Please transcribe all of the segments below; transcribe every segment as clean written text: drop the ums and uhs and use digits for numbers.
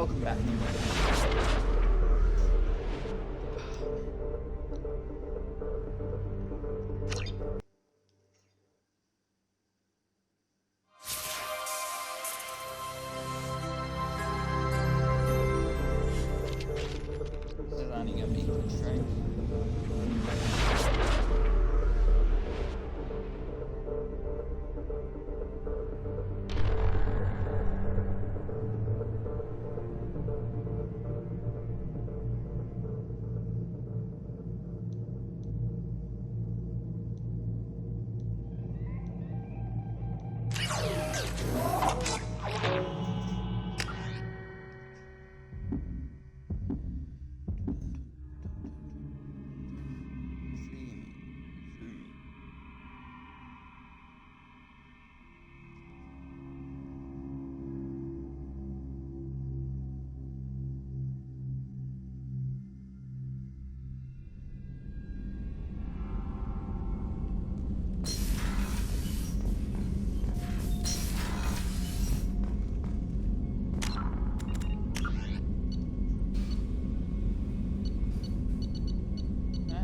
welcome back. This is only gonna be quick strike.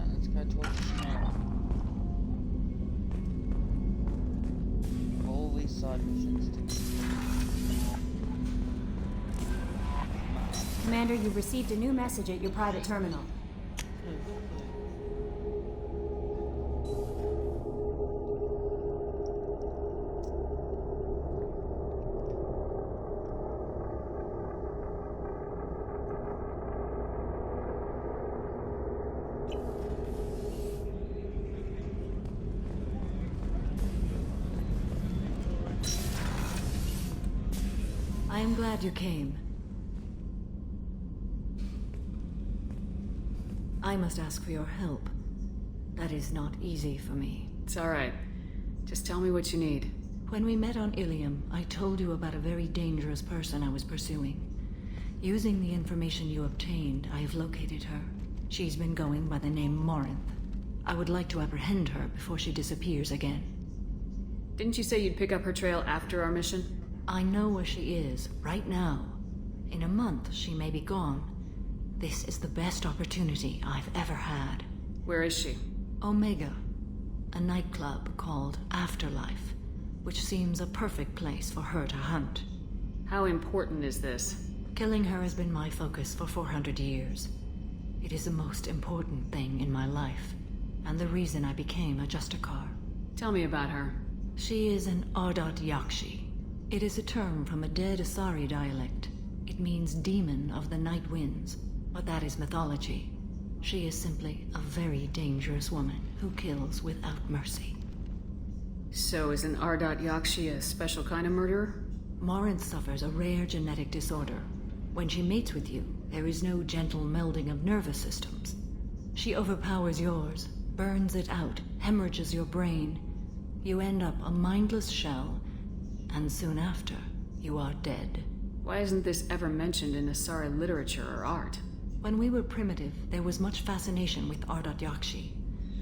Let's go towards the snare. All these side missions to Commander, you've received a new message at your private terminal. I am glad you came. I must ask for your help. That is not easy for me. It's alright. Just tell me what you need. When we met on Ilium, I told you about a very dangerous person I was pursuing. Using the information you obtained, I have located her. She's been going by the name Morinth. I would like to apprehend her before she disappears again. Didn't you say you'd pick up her trail after our mission? I know where she is, right now. In a month, she may be gone. This is the best opportunity I've ever had. Where is she? Omega, a nightclub called Afterlife, which seems a perfect place for her to hunt. How important is this? Killing her has been my focus for 400 years. It is the most important thing in my life, and the reason I became a Justicar. Tell me about her. She is an Ardat Yakshi. It is a term from a dead Asari dialect. It means demon of the night winds, but that is mythology. She is simply a very dangerous woman who kills without mercy. So is an Ardat Yakshi a special kind of murderer? Morinth suffers a rare genetic disorder. When she mates with you, there is no gentle melding of nervous systems. She overpowers yours, burns it out, hemorrhages your brain. You end up a mindless shell, and soon after, you are dead. Why isn't this ever mentioned in Asari literature or art? When we were primitive, there was much fascination with Ardat Yakshi.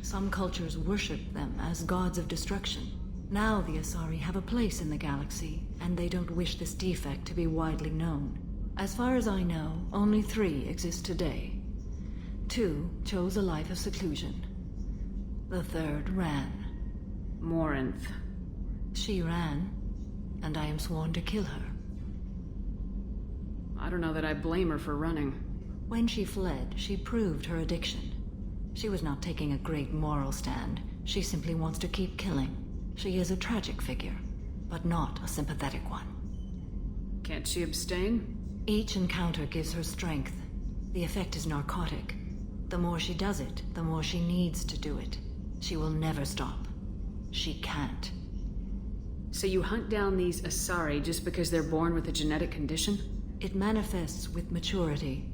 Some cultures worshipped them as gods of destruction. Now the Asari have a place in the galaxy, and they don't wish this defect to be widely known. As far as I know, only 3 exist today. 2 chose a life of seclusion. The 3rd ran. Morinth. She ran, and I am sworn to kill her. I don't know that I blame her for running. When she fled, she proved her addiction. She was not taking a great moral stand. She simply wants to keep killing. She is a tragic figure, but not a sympathetic one. Can't she abstain? Each encounter gives her strength. The effect is narcotic. The more she does it, the more she needs to do it. She will never stop. She can't. So you hunt down these Asari just because they're born with a genetic condition? It manifests with maturity.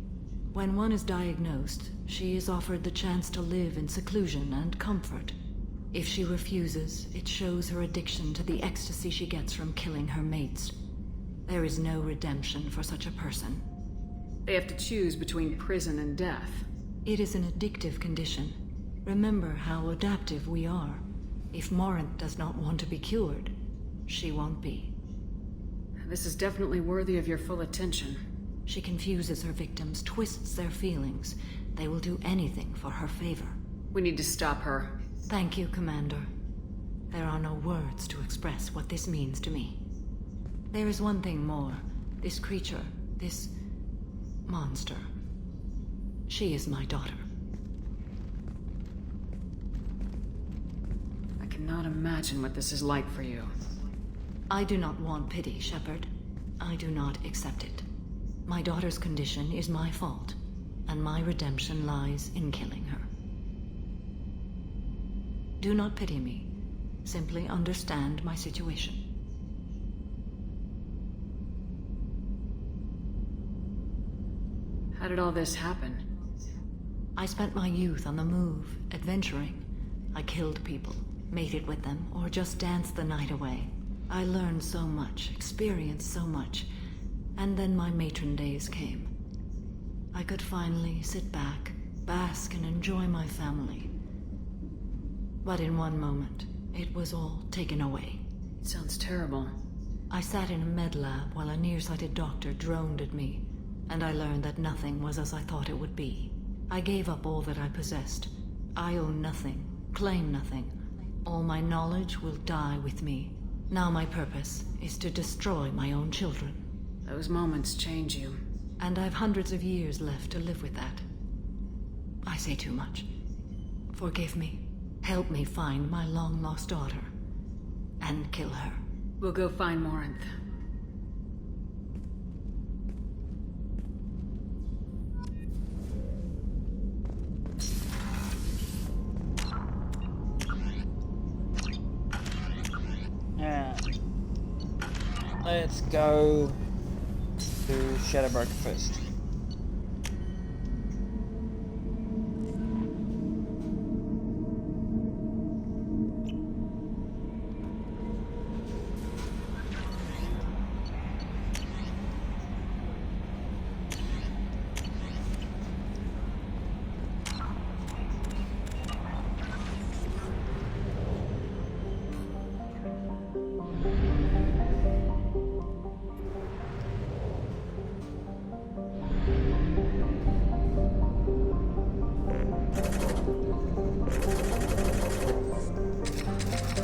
When one is diagnosed, she is offered the chance to live in seclusion and comfort. If she refuses, it shows her addiction to the ecstasy she gets from killing her mates. There is no redemption for such a person. They have to choose between prison and death. It is an addictive condition. Remember how adaptive we are. If Morinth does not want to be cured, she won't be. This is definitely worthy of your full attention. She confuses her victims, twists their feelings. They will do anything for her favor. We need to stop her. Thank you, Commander. There are no words to express what this means to me. There is one thing more. This creature, this monster. She is my daughter. I cannot imagine what this is like for you. I do not want pity, Shepard. I do not accept it. My daughter's condition is my fault, and my redemption lies in killing her. Do not pity me. Simply understand my situation. How did all this happen? I spent my youth on the move, adventuring. I killed people, mated with them, or just danced the night away. I learned so much, experienced so much, and then my matron days came. I could finally sit back, bask and enjoy my family. But in one moment, it was all taken away. It sounds terrible. I sat in a med lab while a nearsighted doctor droned at me, and I learned that nothing was as I thought it would be. I gave up all that I possessed. I own nothing, claim nothing. All my knowledge will die with me. Now my purpose is to destroy my own children. Those moments change you. And I've hundreds of years left to live with that. I say too much. Forgive me. Help me find my long-lost daughter. And kill her. We'll go find Morinth. Yeah. Let's go to Shadowbroker first.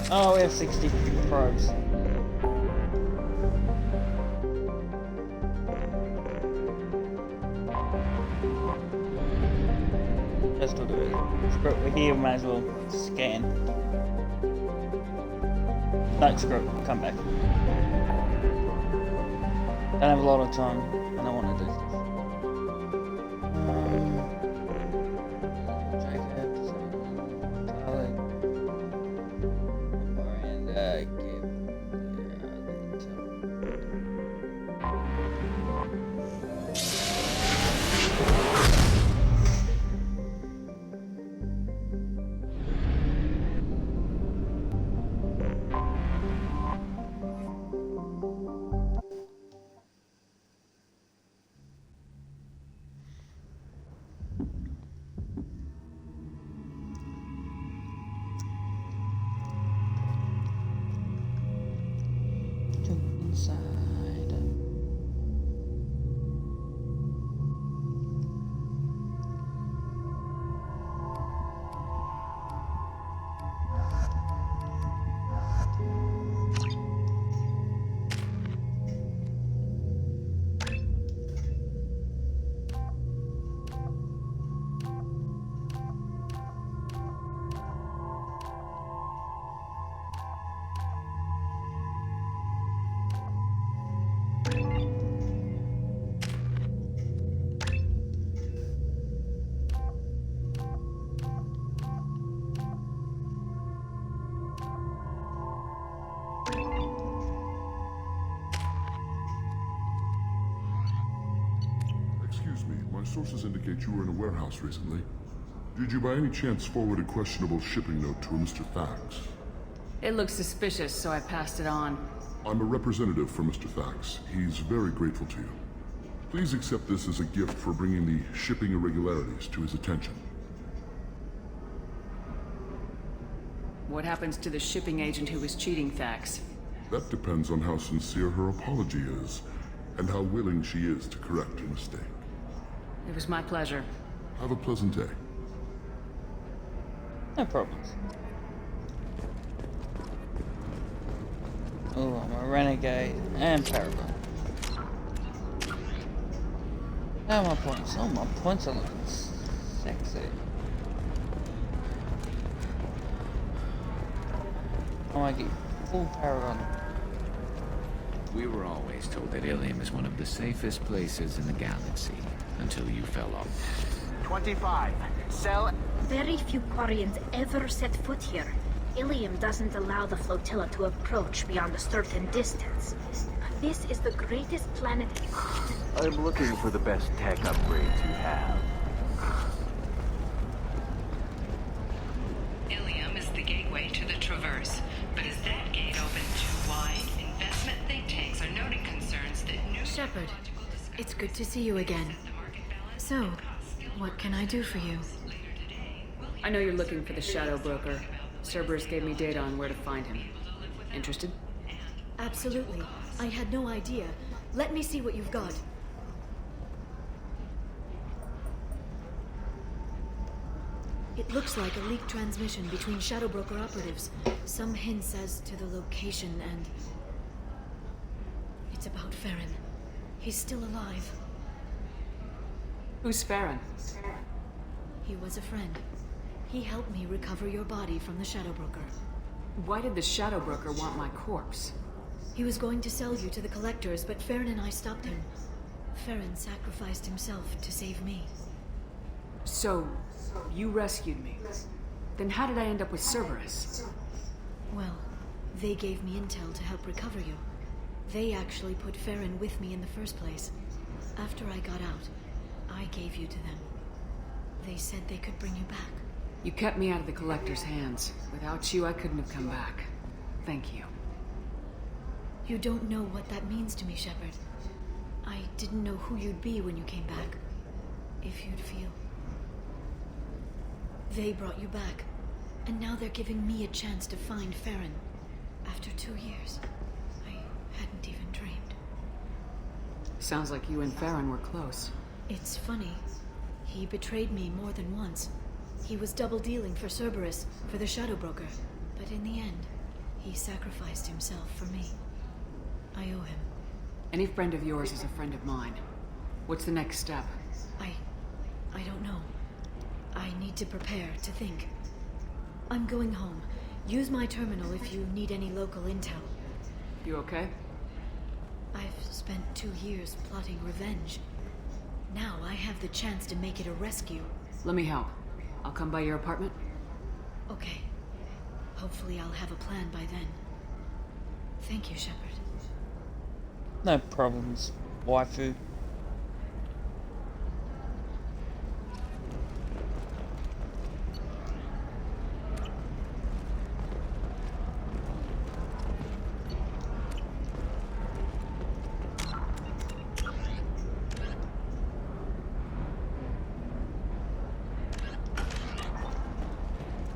Oh, we have 60 probes. Just to do it. Screw it, we're here, we might as well scan. No, screw it, come back. Don't have a lot of time. I don't want to do stuff. Sources indicate you were in a warehouse recently. Did you by any chance forward a questionable shipping note to a Mr. Thax? It looked suspicious, so I passed it on. I'm a representative for Mr. Thax. He's very grateful to you. Please accept this as a gift for bringing the shipping irregularities to his attention. What happens to the shipping agent who was cheating Thax? That depends on how sincere her apology is. and how willing she is to correct her mistake. It was my pleasure. Have a pleasant day. No problems. Oh, I'm a renegade and paragon. How are my points? Oh, my points are looking sexy. Oh, I get full paragon. We were always told that Ilium is one of the safest places in the galaxy, until you fell off. 25. Sell. Very few Quarians ever set foot here. Ilium doesn't allow the flotilla to approach beyond a certain distance. This is the greatest planet. I'm looking for the best tech upgrades you have. Ilium is the gateway to the Traverse, but is that gate open too wide? Investment think tanks are noting concerns that new Shepard, it's good to see you again. So, what can I do for you? I know you're looking for the Shadow Broker. Cerberus gave me data on where to find him. Interested? Absolutely. I had no idea. Let me see what you've got. It looks like a leaked transmission between Shadow Broker operatives. Some hints as to the location and... It's about Farron. He's still alive. Who's Farron? He was a friend. He helped me recover your body from the Shadow Broker. Why did the Shadow Broker want my corpse? He was going to sell you to the Collectors, but Farron and I stopped him. Farron sacrificed himself to save me. So, you rescued me. Then how did I end up with Cerberus? Well, they gave me intel to help recover you. They actually put Farron with me in the first place. After I got out, I gave you to them. They said they could bring you back. You kept me out of the Collector's hands. Without you, I couldn't have come back. Thank you. You don't know what that means to me, Shepard. I didn't know who you'd be when you came back. If you'd feel. They brought you back, and now they're giving me a chance to find Farron. After 2 years, I hadn't even dreamed. Sounds like you and Farron were close. It's funny. He betrayed me more than once. He was double-dealing for Cerberus, for the Shadow Broker. But in the end, he sacrificed himself for me. I owe him. Any friend of yours is a friend of mine. What's the next step? I don't know. I need to prepare, to think. I'm going home. Use my terminal if you need any local intel. You okay? I've spent 2 years plotting revenge. Now I have the chance to make it a rescue. Let me help. I'll come by your apartment. Okay. Hopefully I'll have a plan by then. Thank you, Shepard. No problems, waifu.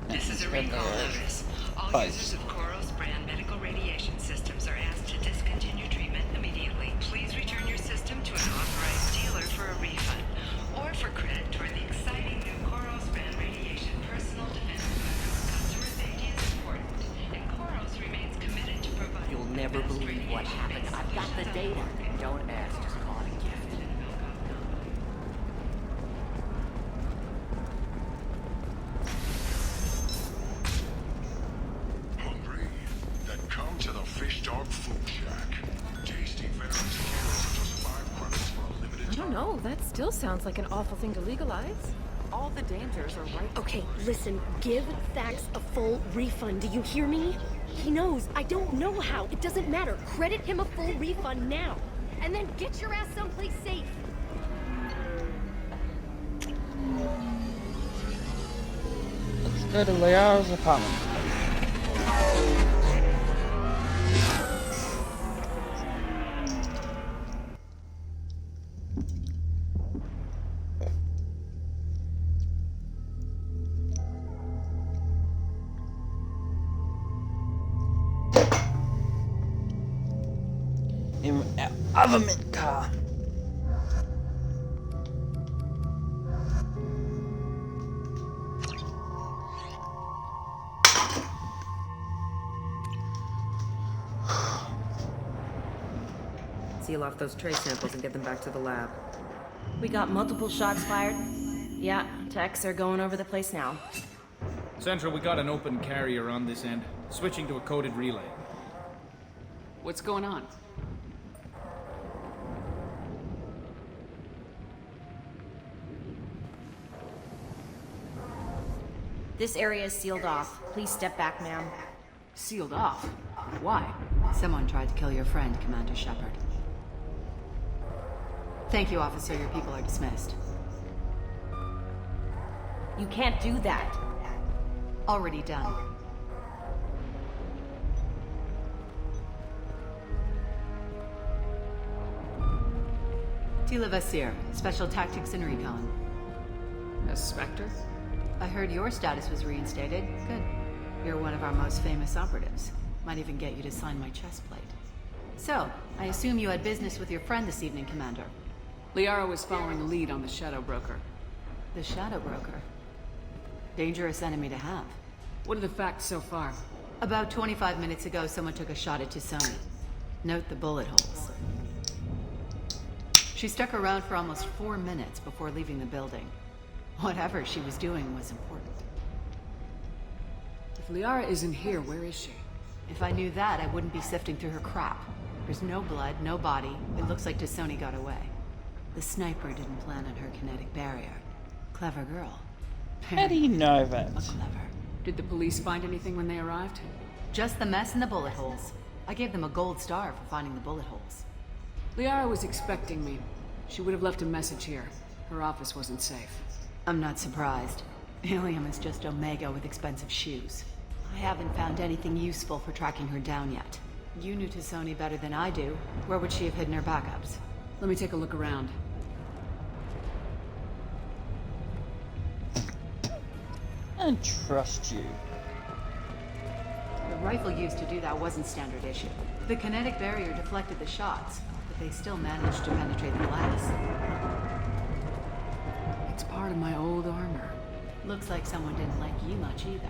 This is a recall notice. All users of Koros brand medical radiation systems are asked to discontinue treatment immediately. Please return your system to an authorized dealer for a refund, or for credit toward the exciting new Koros brand radiation personal defense equipment. Customer safety is important, and Koros remains committed to providing. You'll never believe what happened. I've got the data. Don't ask, just call it a gift. Hungry? Then come to the Fish Dog Food Shack. Tasty venomous kills for just 5 credits for a limited I don't know. That still sounds like an awful thing to legalize. All the dangers are right. Okay, listen, give Thax a full refund. Do you hear me? He knows. I don't know how. It doesn't matter. Credit him a full refund now. And then get your ass someplace safe. Let's go to Liara's apartment. Government car. Seal off those trace samples and get them back to the lab. We got multiple shots fired. Yeah, techs are going over the place now. Central, we got an open carrier on this end. Switching to a coded relay. What's going on? This area is sealed off. Please step back, ma'am. Sealed off? Why? Someone tried to kill your friend, Commander Shepard. Thank you, officer. Your people are dismissed. You can't do that. Already done. Tila Vasir, Special Tactics and Recon. A Spectre? I heard your status was reinstated. Good. You're one of our most famous operatives. Might even get you to sign my chest plate. So, I assume you had business with your friend this evening, Commander. Liara was following a lead on the Shadow Broker. The Shadow Broker? Dangerous enemy to have. What are the facts so far? About 25 minutes ago, someone took a shot at T'Soni. Note the bullet holes. She stuck around for almost 4 minutes before leaving the building. Whatever she was doing was important. If Liara isn't here, where is she? If I knew that, I wouldn't be sifting through her crap. There's no blood, no body. It looks like T'Soni got away. The sniper didn't plan on her kinetic barrier. Clever girl. How do you know that? Clever. Did the police find anything when they arrived? Just the mess and the bullet holes. I gave them a gold star for finding the bullet holes. Liara was expecting me. She would have left a message here. Her office wasn't safe. I'm not surprised. Ilium is just Omega with expensive shoes. I haven't found anything useful for tracking her down yet. You knew T'Soni better than I do. Where would she have hidden her backups? Let me take a look around. I don't trust you. The rifle used to do that wasn't standard issue. The kinetic barrier deflected the shots, but they still managed to penetrate the glass. It's part of my old armor. Looks like someone didn't like you much either.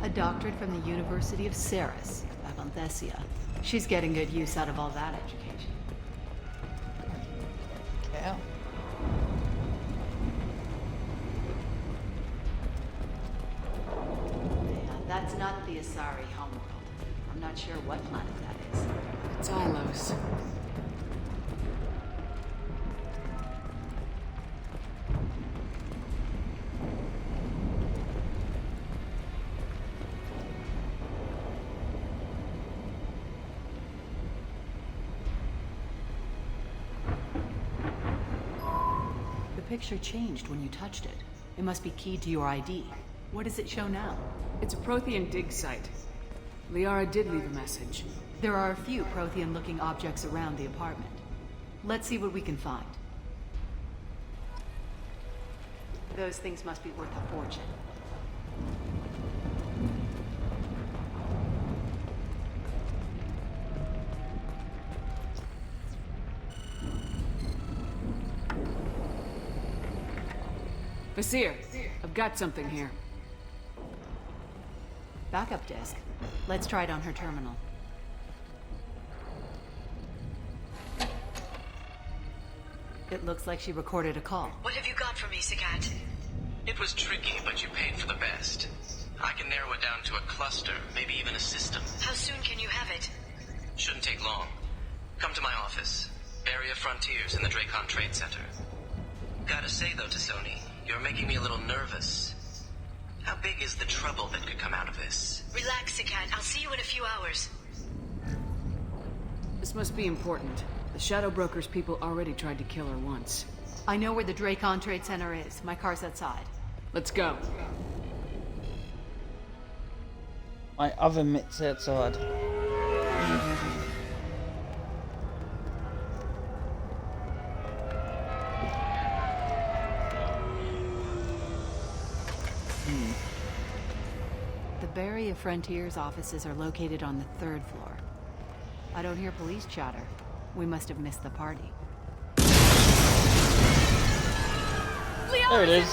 A doctorate from the University of Ceres, Avanthesia. She's getting good use out of all that education. Yeah. Yeah, that's not the Asari homeworld. I'm not sure what planet that is. It's Ilos. The picture changed when you touched it. It must be keyed to your ID. What does it show now? It's a Prothean dig site. Liara did leave a message. There are a few Prothean-looking objects around the apartment. Let's see what we can find. Those things must be worth a fortune. Vasir, I've got something here. Backup disk. Let's try it on her terminal. It looks like she recorded a call. What have you got for me, Sagat? It was tricky, but you paid for the best. I can narrow it down to a cluster, maybe even a system. How soon can you have it? Shouldn't take long. Come to my office. Barrier Frontiers in the Dracon Trade Center. Gotta say though, T'Soni, you're making me a little nervous. How big is the trouble that could come out of this? Relax, Sagat. I'll see you in a few hours. This must be important. The Shadow Broker's people already tried to kill her once. I know where the Dracon Trade Center is. My car's outside. Let's go. My oven mitt's outside. Barrier Frontiers offices are located on the 3rd floor. I don't hear police chatter. We must have missed the party. There it is.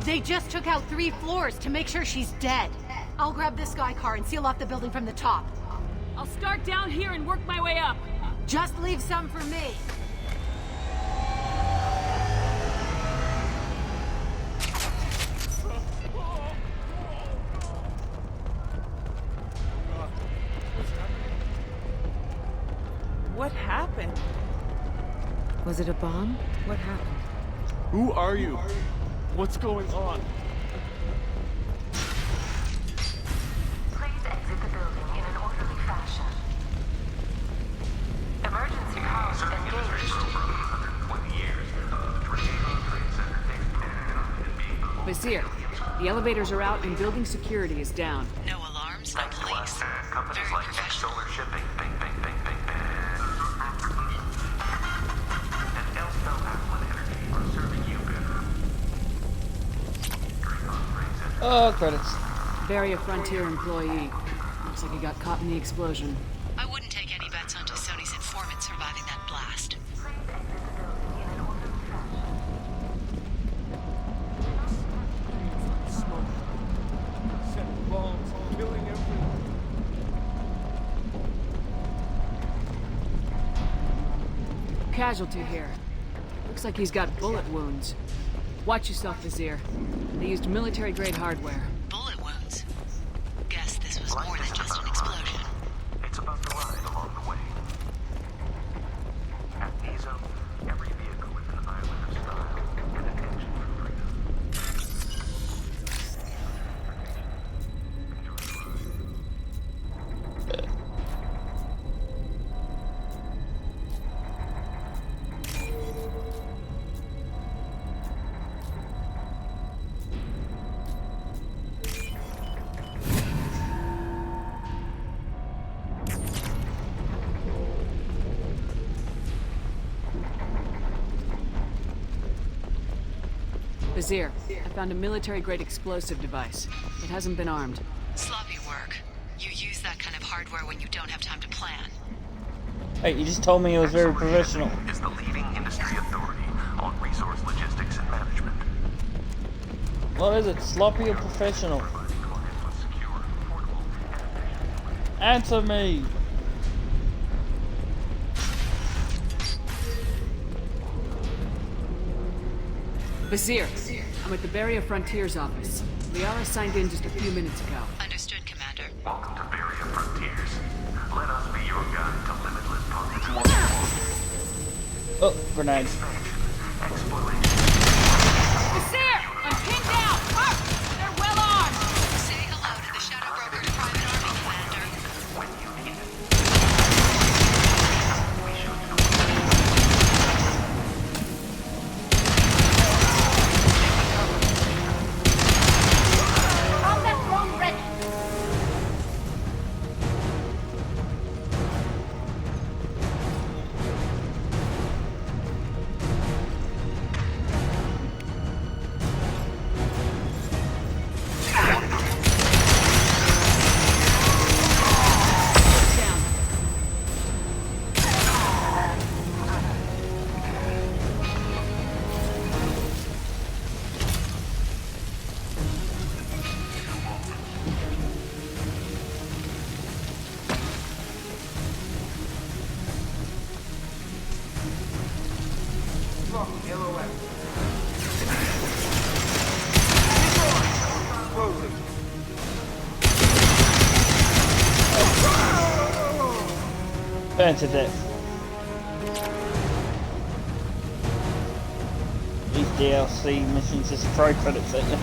They just took out 3 floors to make sure she's dead. I'll grab this Sky car and seal off the building from the top. I'll start down here and work my way up. Just leave some for me. What happened? Was it a bomb? What happened? Who are you? What's going on? Please exit the building in an orderly fashion. Emergency calls engaged. Vizier, the elevators are out and building security is down. No alarms, no police. Companies like Solar Shipping, bing, bing, bing, bing, bing. And Elspell Aquan Energy are serving you better. Oh, credits. Barrier Frontier employee. Looks like he got caught in the explosion. I wouldn't take any bets on Sony's informant surviving that blast. Set bombs, killing everyone. Casualty here. Looks like he's got bullet wounds. Watch yourself, Vizier. They used military-grade hardware. Bullet wounds. Guess this was more than just an explosion. It's about the ride along the way. At Piso, every vehicle is an island of style and attention for freedom. Vizier, I found a military-grade explosive device. It hasn't been armed. Sloppy work. You use that kind of hardware when you don't have time to plan. Hey, you just told me it was very professional. Is the leading industry authority on resource logistics and management. What is it, sloppy or professional? Answer me! Vizier, I'm at the Barrier Frontiers office. Liara signed in just a few minutes ago. Understood, Commander. Welcome to Barrier Frontiers. Let us be your guide to limitless possibilities. Oh, grenades. Vizier! I'm pinned down! Up! They're well armed! Say hello to the Shadow Broker's private army, Commander. When you need it. Combat drone ready. Burn to death. These DLC missions just throw credits at you.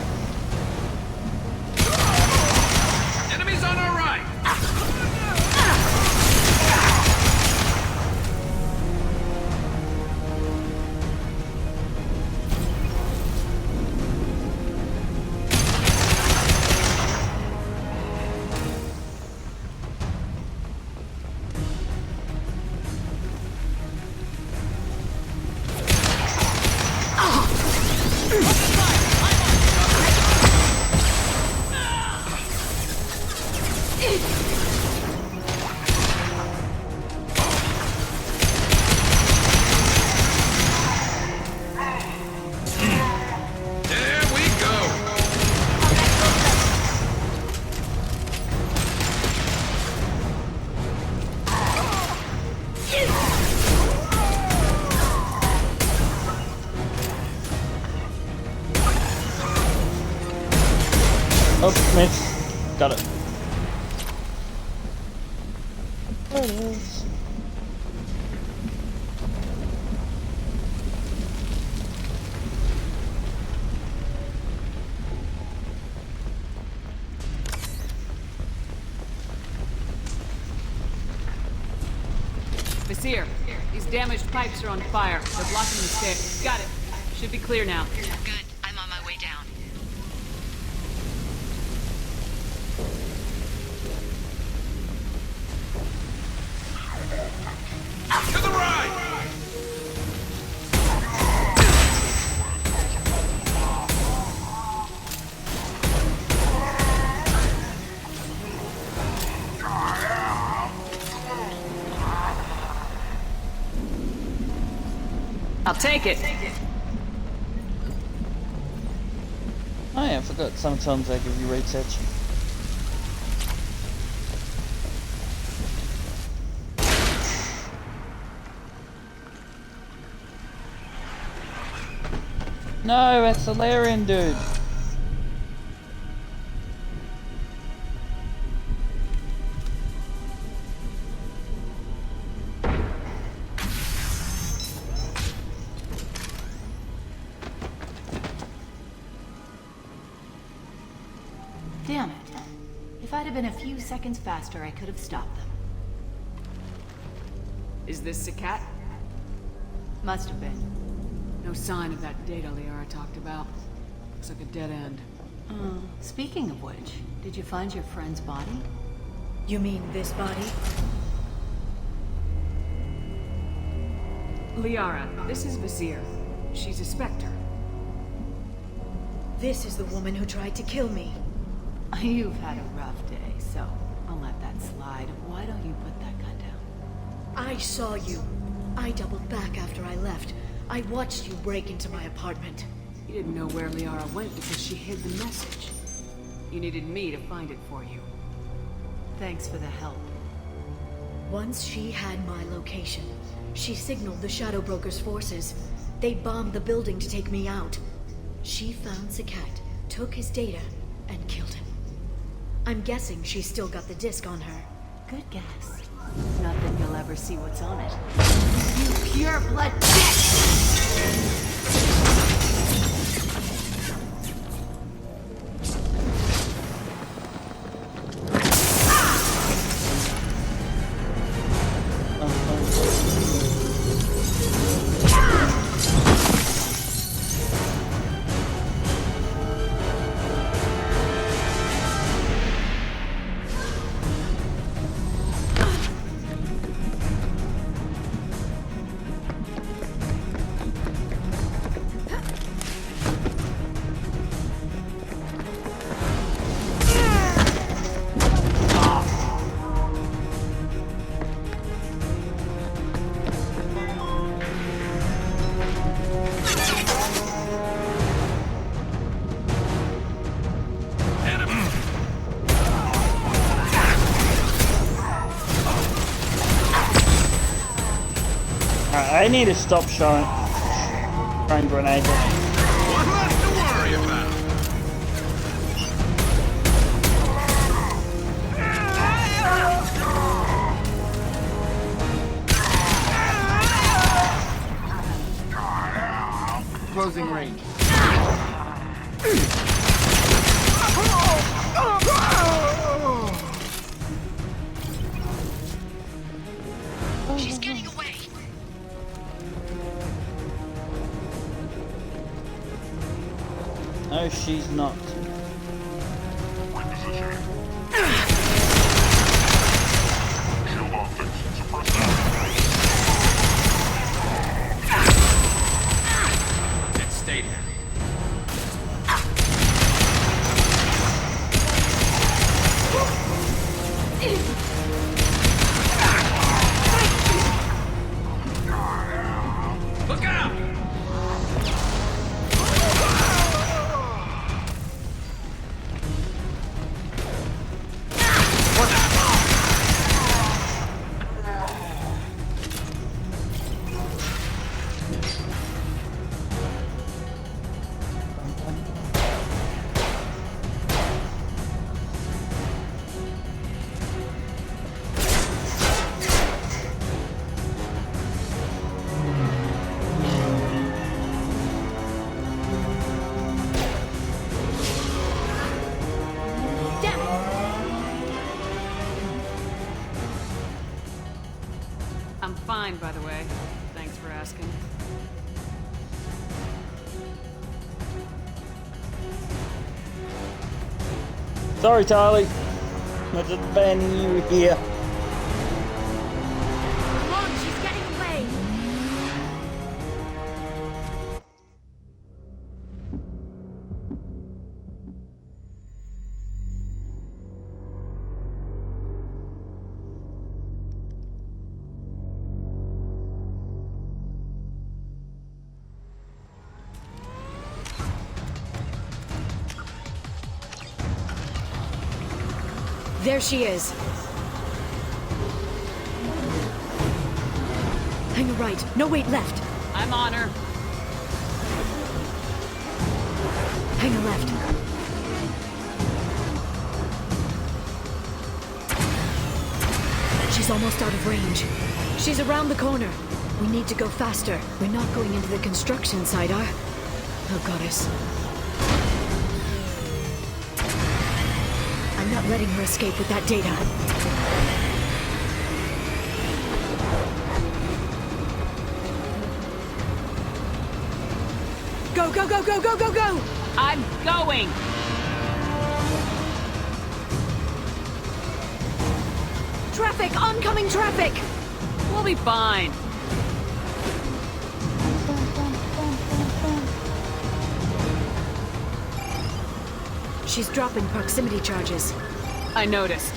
Enemies on our right! Smith. Got it. There it is. Vasir, these damaged pipes are on fire. They're blocking the stairs. Got it. Should be clear now. Good. I'm on my way down. To the right! I'll take it. Oh yeah, I forgot. Sometimes they give you resets. No, that's the Larian dude. Damn it. If I'd have been a few seconds faster, I could have stopped them. Is this Sakat? Must have been. No sign of that data Liara talked about. Looks like a dead end. Speaking of which, did you find your friend's body? You mean this body? Liara, this is Vasir. She's a Spectre. This is the woman who tried to kill me. You've had a rough day, so I'll let that slide. Why don't you put that gun down? I saw you. I doubled back after I left. I watched you break into my apartment. You didn't know where Liara went because she hid the message. You needed me to find it for you. Thanks for the help. Once she had my location, she signaled the Shadow Broker's forces. They bombed the building to take me out. She found Sakat, took his data, and killed him. I'm guessing she's still got the disc on her. Good guess. Not that you'll ever see what's on it. You pure blood bitch! I need to stop throwing grenades. One less to worry about. Closing range. She's getting away. No, she's not. Let's stay there. Look out! I'm fine, by the way. Thanks for asking. Sorry, Charlie. I'm just abandoning you here. Come on, she's getting away. There she is. Hang a right. No, wait, left. I'm on her. Hang a left. She's almost out of range. She's around the corner. We need to go faster. We're not going into the construction site, Oh, goddess. I'm not letting her escape with that data. Go, go, go, go, go, go, go! I'm going! Traffic! Oncoming traffic! We'll be fine. She's dropping proximity charges. I noticed.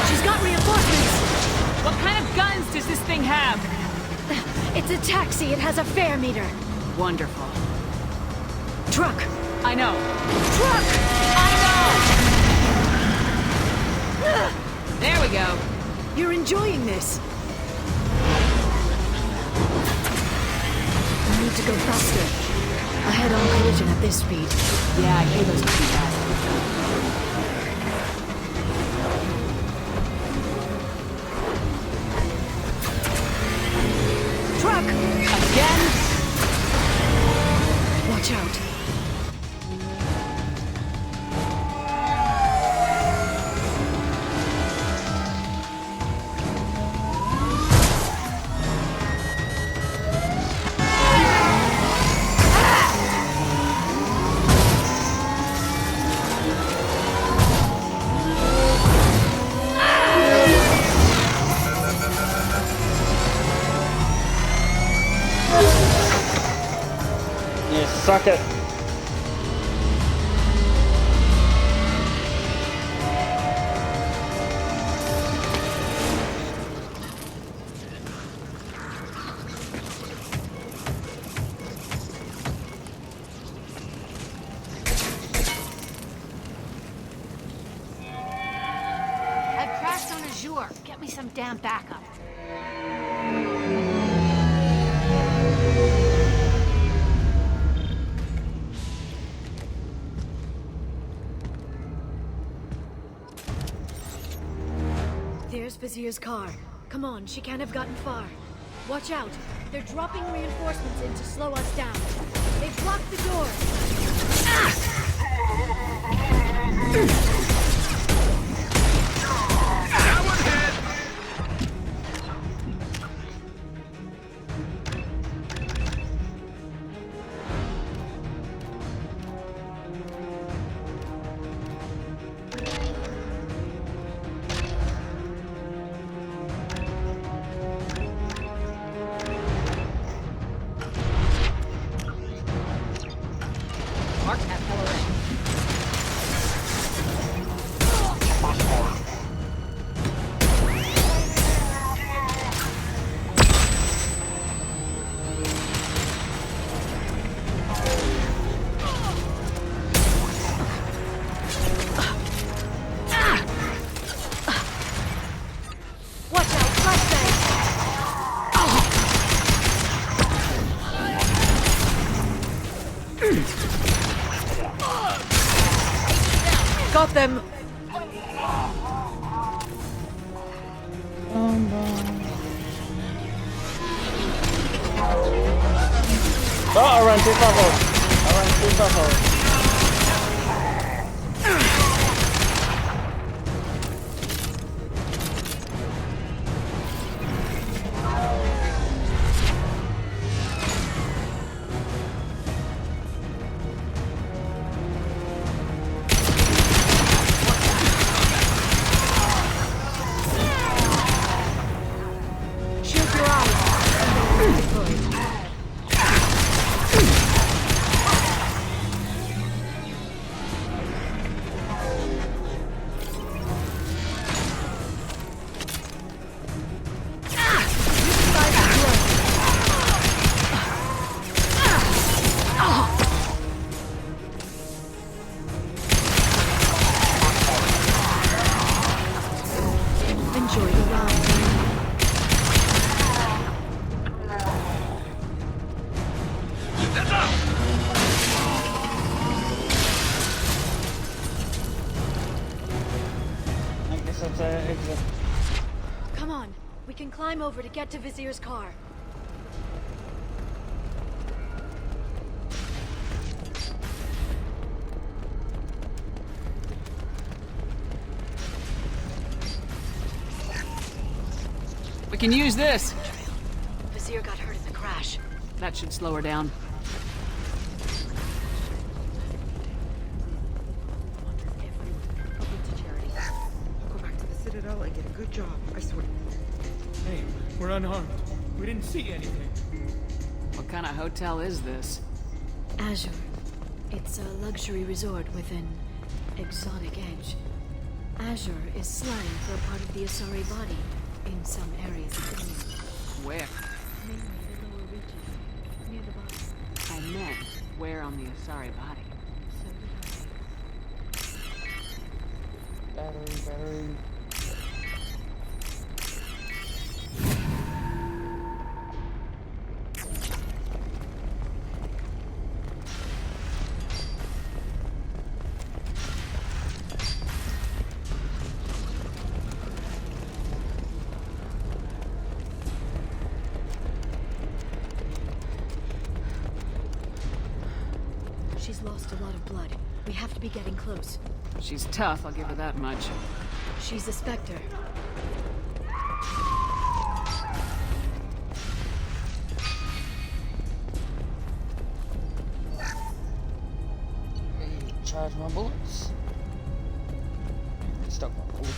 She's got reinforcements! What kind of guns does this thing have? It's a taxi. It has a fare meter. Wonderful. Truck! I know. Truck! I know! There we go. You're enjoying this. We need to go faster. A head-on collision at this speed. Yeah, Halo's pretty bad. Truck! Again? Watch out. Suck it. I've crashed on Azure. Get me some damn backup. There's Vizier's car. Come on, she can't have gotten far. Watch out. They're dropping reinforcements in to slow us down. They've blocked the door. Ah! Mark that fellow in. Watch out, flashbang! Got them! Oh, I ran too far. por favor. Come on, we can climb over to get to Vizier's car. We can use this. Vizier got hurt in the crash. That should slow her down. Go back to the Citadel and get a good job, I swear. Hey, we're unharmed. We didn't see anything. What kind of hotel is this? Azure. It's a luxury resort with an exotic edge. Azure is slang for a part of the Asari body in some areas of England. Where? Mainly the lower reaches, near the box. I meant, where on the Asari body? Battery. She's lost a lot of blood. We have to be getting close. She's tough, I'll give her that much. She's a Spectre. Charge my bullets. Stuck my bullets.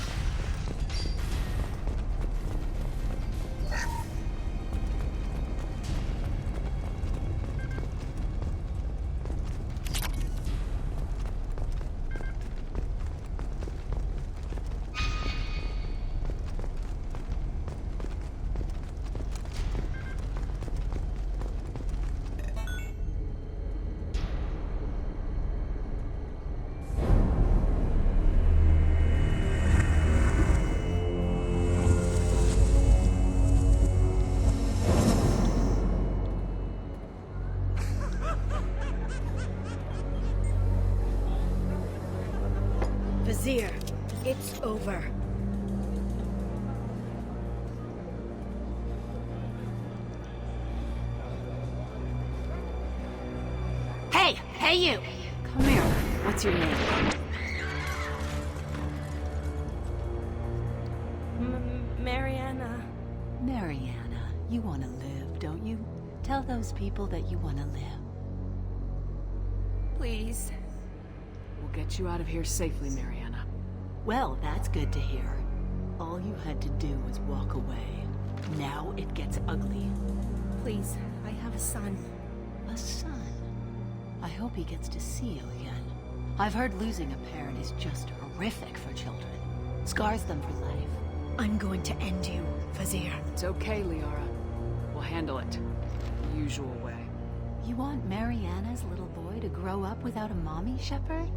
Vizier, it's over. Hey you! Come here. What's your name? Mariana. Mariana, you want to live, don't you? Tell those people that you want to live. Please. We'll get you out of here safely, Mariana. Well, that's good to hear. All you had to do was walk away. Now it gets ugly. Please, I have a son. A son? I hope he gets to see you again. I've heard losing a parent is just horrific for children. Scars them for life. I'm going to end you, Vizier. It's okay, Liara. We'll handle it. The usual way. You want Mariana's little boy to grow up without a mommy, Shepard?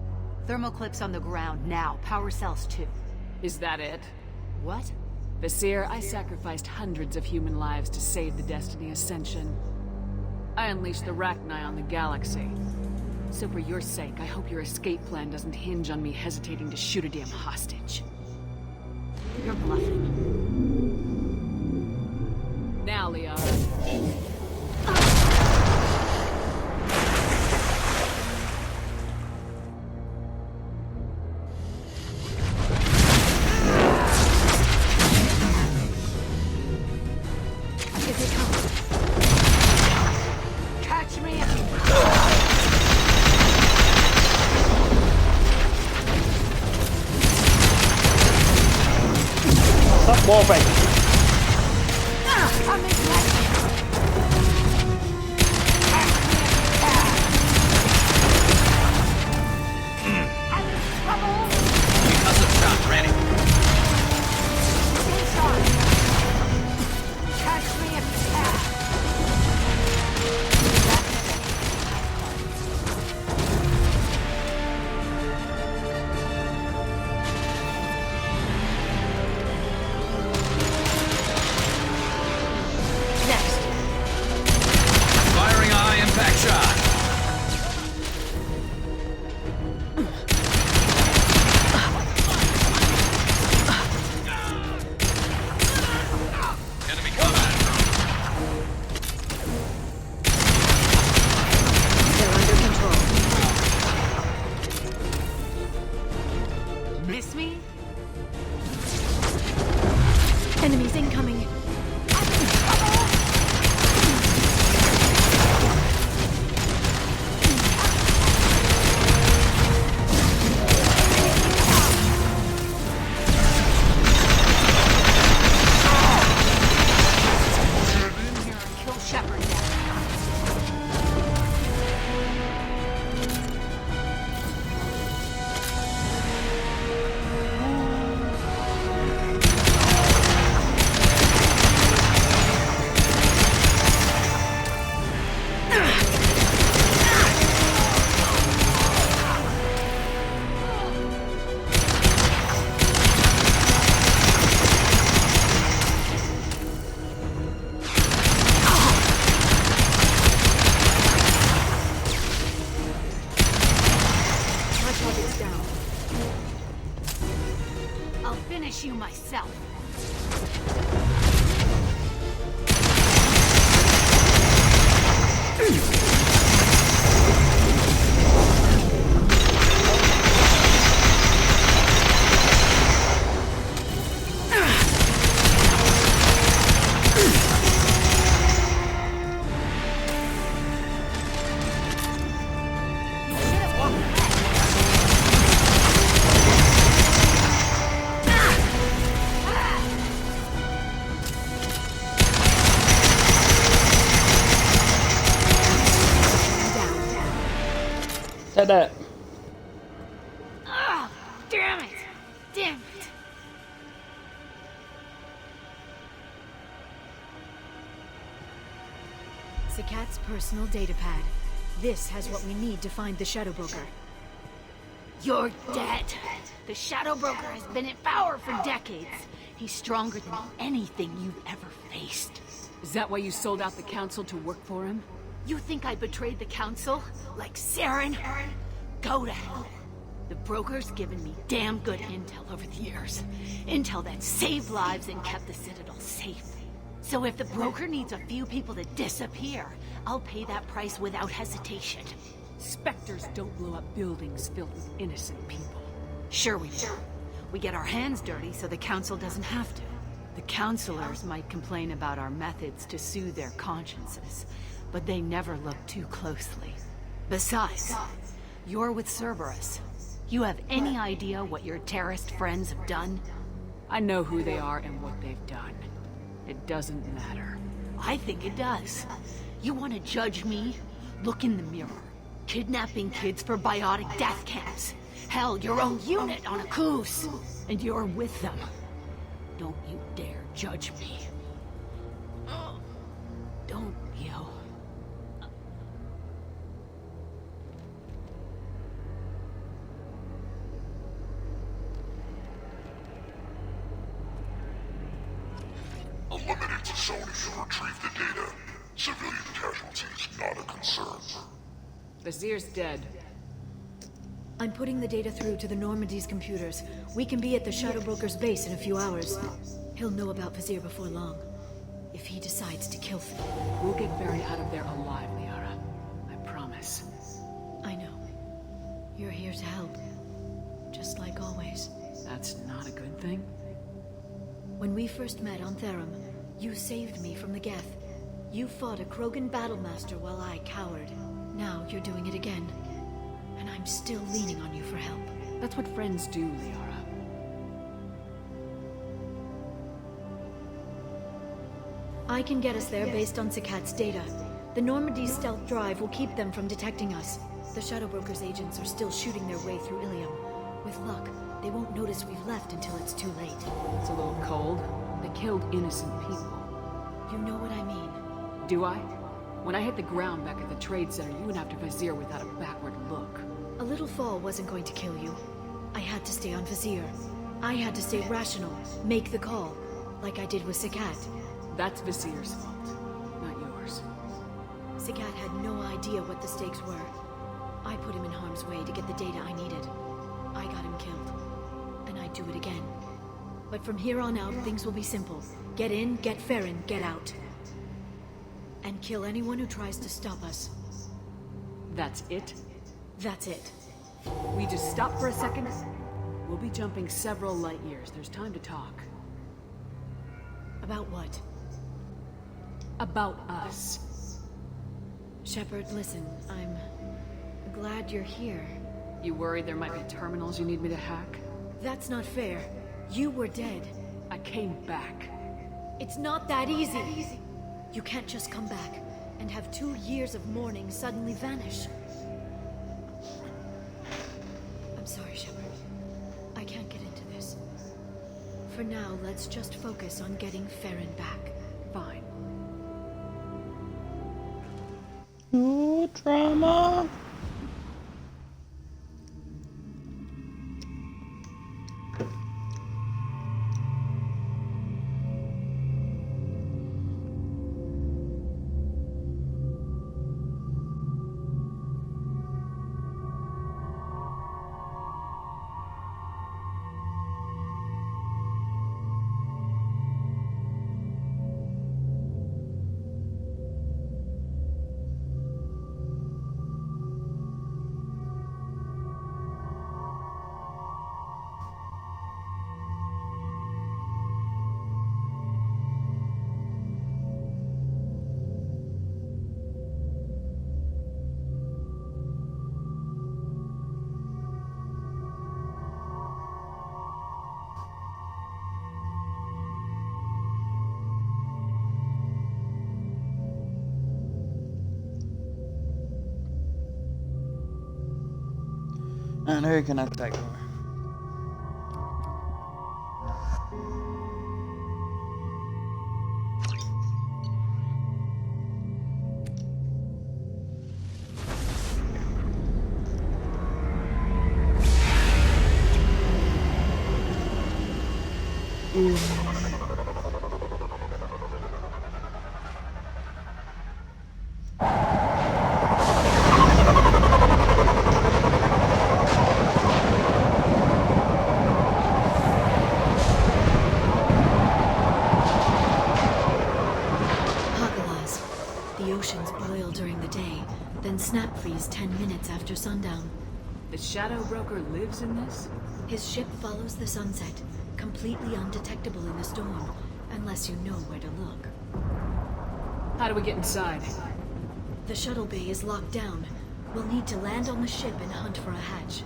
Thermal clips on the ground now. Power cells too. Is that it? What? Visir, I sacrificed hundreds of human lives to save the Destiny Ascension. I unleashed the Rachni on the galaxy. So for your sake, I hope your escape plan doesn't hinge on me hesitating to shoot a damn hostage. You're bluffing. Now, Liara. Morphing. Because of shot, Granny. Catch me if you can. Firing a high impact shot. Enemy combat. They're under control. Miss me? Enemies incoming. Kill Shepard now. My target's down. I'll finish you myself. Take that. Ah, damn it! Damn it! Sakat's personal data pad. This has what we need to find the Shadow Broker. You're dead. The Shadow Broker has been in power for decades. He's stronger than anything you've ever faced. Is that why you sold out the Council to work for him? You think I betrayed the Council? Like Saren? Go to hell. The Broker's given me damn good intel over the years. Intel that saved lives and kept the Citadel safe. So if the Broker needs a few people to disappear, I'll pay that price without hesitation. Spectres don't blow up buildings filled with innocent people. Sure we do. We get our hands dirty so the Council doesn't have to. The counselors might complain about our methods to soothe their consciences, but they never look too closely. Besides, you're with Cerberus. You have any idea what your terrorist friends have done? I know who they are and what they've done. It doesn't matter. I think it does. You want to judge me? Look in the mirror. Kidnapping kids for biotic death camps. Hell, your own unit on a Koos. And you're with them. Don't you dare judge me. Don't you? Eliminate Sony and retrieve the data. Civilian casualties not a concern. Vazir's dead. I'm putting the data through to the Normandy's computers. We can be at the Shadow Broker's base in a few hours. He'll know about Vazir before long. If he decides to kill Finn. We'll get Barry out of there alive, Liara. I promise. I know. You're here to help. Just like always. That's not a good thing? When we first met on Therum, you saved me from the Geth. You fought a Krogan battlemaster while I cowered. Now you're doing it again. And I'm still leaning on you for help. That's what friends do, Liara. I can get us there based on Sakat's data. The Normandy stealth drive will keep them from detecting us. The Shadow Broker's agents are still shooting their way through Ilium. With luck, they won't notice we've left until it's too late. It's a little cold. They killed innocent people. You know what I mean. Do I? When I hit the ground back at the trade center, you went after Vizier without a backward look. A little fall wasn't going to kill you. I had to stay on Vizier. I had to stay rational, make the call, like I did with Sakat. That's Vizier's fault, not yours. Sakat had no idea what the stakes were. I put him in harm's way to get the data I needed. I got him killed. And I'd do it again. But from here on out, things will be simple. Get in, get Farron, get out. And kill anyone who tries to stop us. That's it? That's it. We just stop for a second? We'll be jumping several light years. There's time to talk. About what? About us. Shepard, listen, I'm glad you're here. You worried there might be terminals you need me to hack? That's not fair. You were dead. I came back. It's not that easy. You can't just come back and have 2 years of mourning suddenly vanish. I'm sorry, Shepard. I can't get into this. For now, let's just focus on getting Farron back. Fine. Ooh, drama. And who can attack her? Snap freeze 10 minutes after sundown. The Shadow Broker lives in this? His ship follows the sunset, completely undetectable in the storm, unless you know where to look. How do we get inside? The shuttle bay is locked down. We'll need to land on the ship and hunt for a hatch.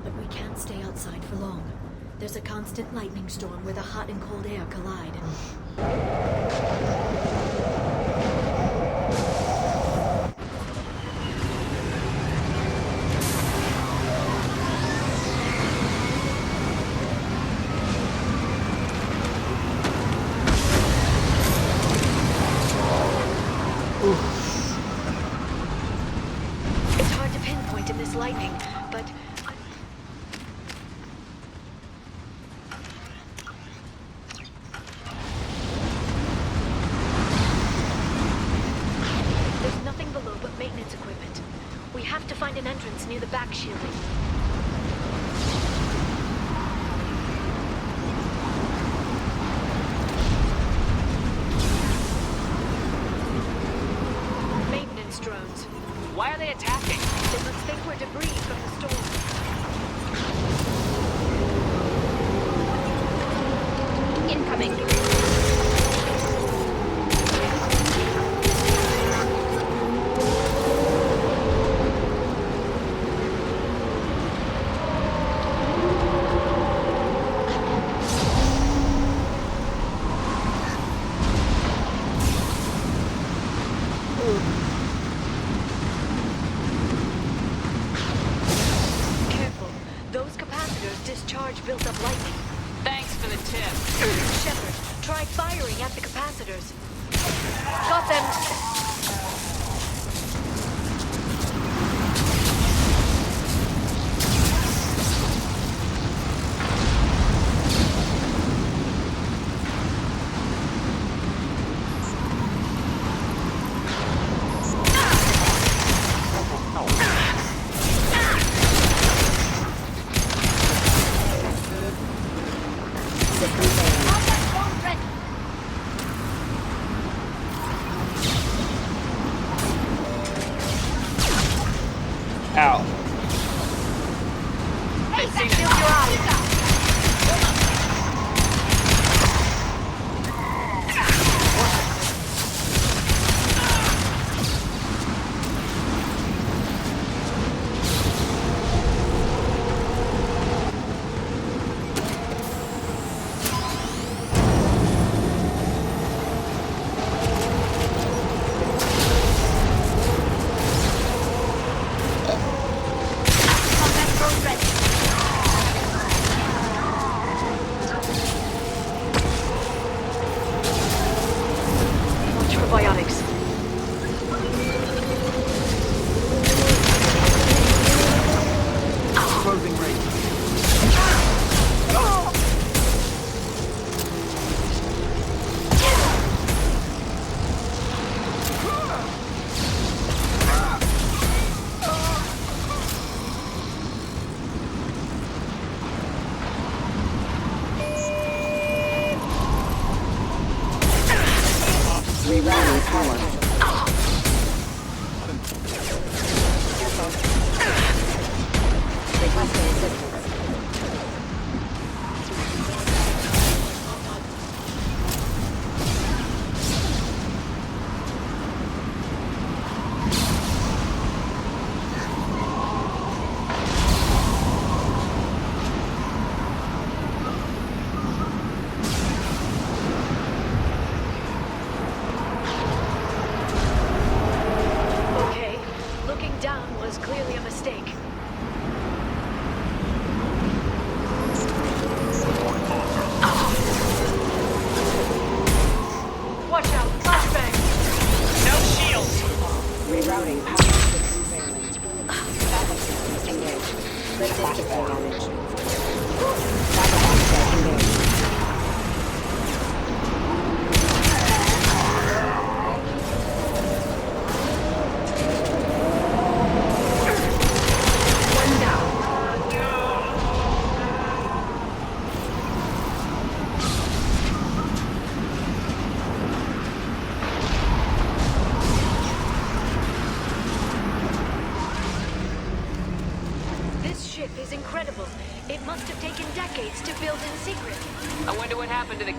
But we can't stay outside for long. There's a constant lightning storm where the hot and cold air collide. It's hard to pinpoint in this lightning, but... There's nothing below but maintenance equipment. We have to find an entrance near the back shielding. Drones. Why are they attacking? They must think we're debris from the storm. Incoming. This charge built up lightning. Thanks for the tip. Shepard, try firing at the capacitors. Got them. Ow. Hey, shield your eyes.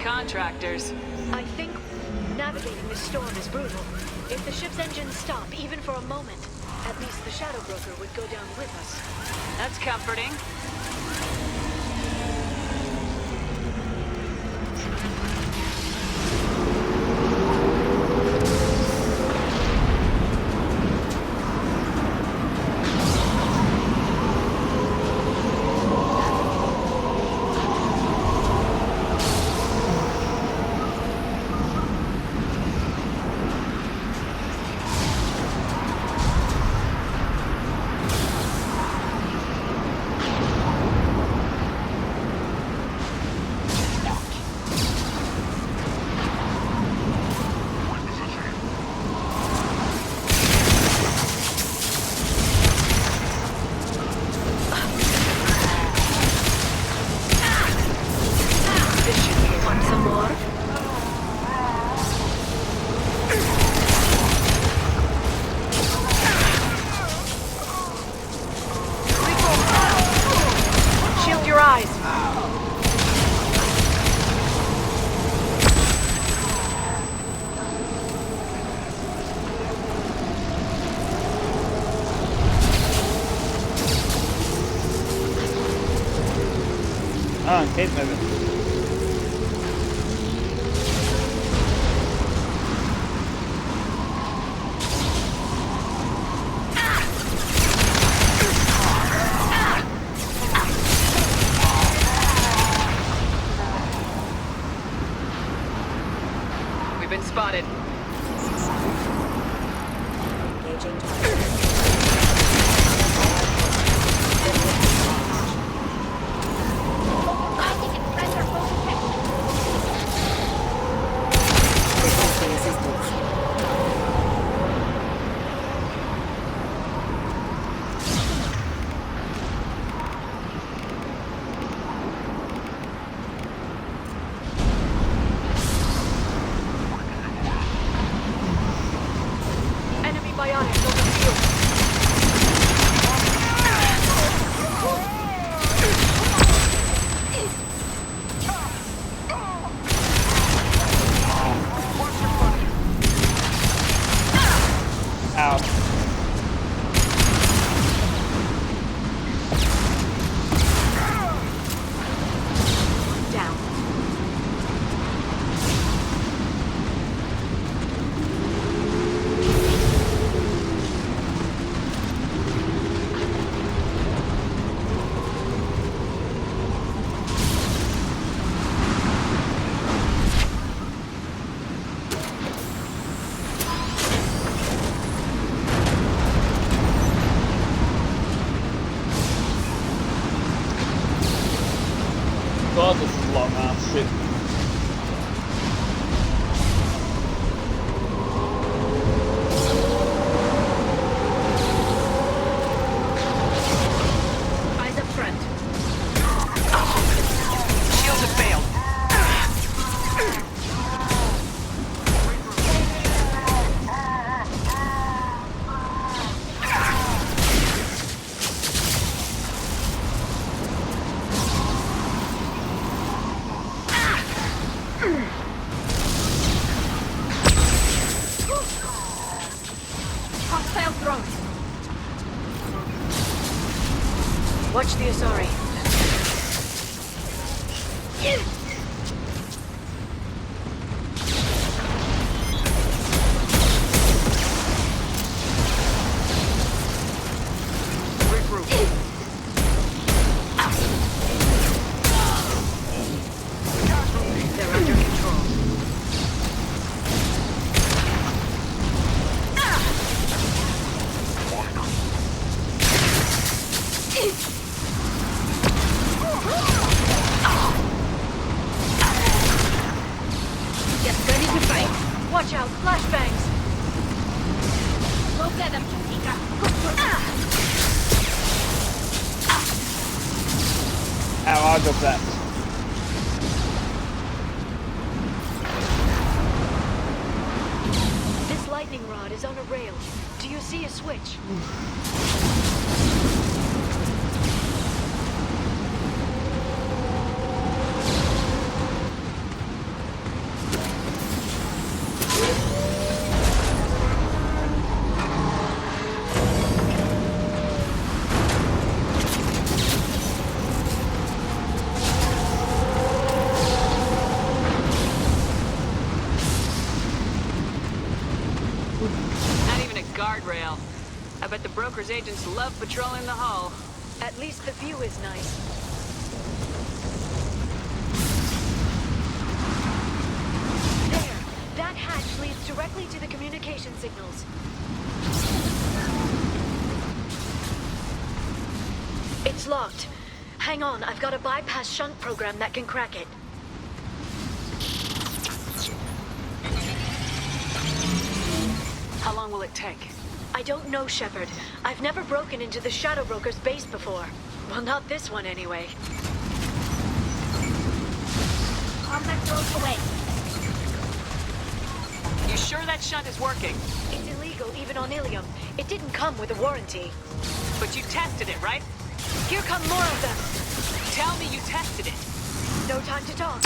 Contractors. I think navigating this storm is brutal. If the ship's engines stop, even for a moment, at least the Shadow Broker would go down with us. That's comforting. Keep moving. Hostile drones! Watch the Asari. They're under control. Get ready to fight! Watch out, flashbangs! Look at them, Chica! Ow, I'll go back. This lightning rod is on a rail. Do you see a switch? Not even a guardrail. I bet the broker's agents love patrolling the hull. At least the view is nice. There! That hatch leads directly to the communication signals. It's locked. Hang on, I've got a bypass shunt program that can crack it. How long will it take? I don't know, Shepard. I've never broken into the Shadow Broker's base before. Well, not this one anyway. Combat drones away! You sure that shunt is working? It's illegal even on Ilium. It didn't come with a warranty. But you tested it, right? Here come more of them. Tell me you tested it. No time to talk.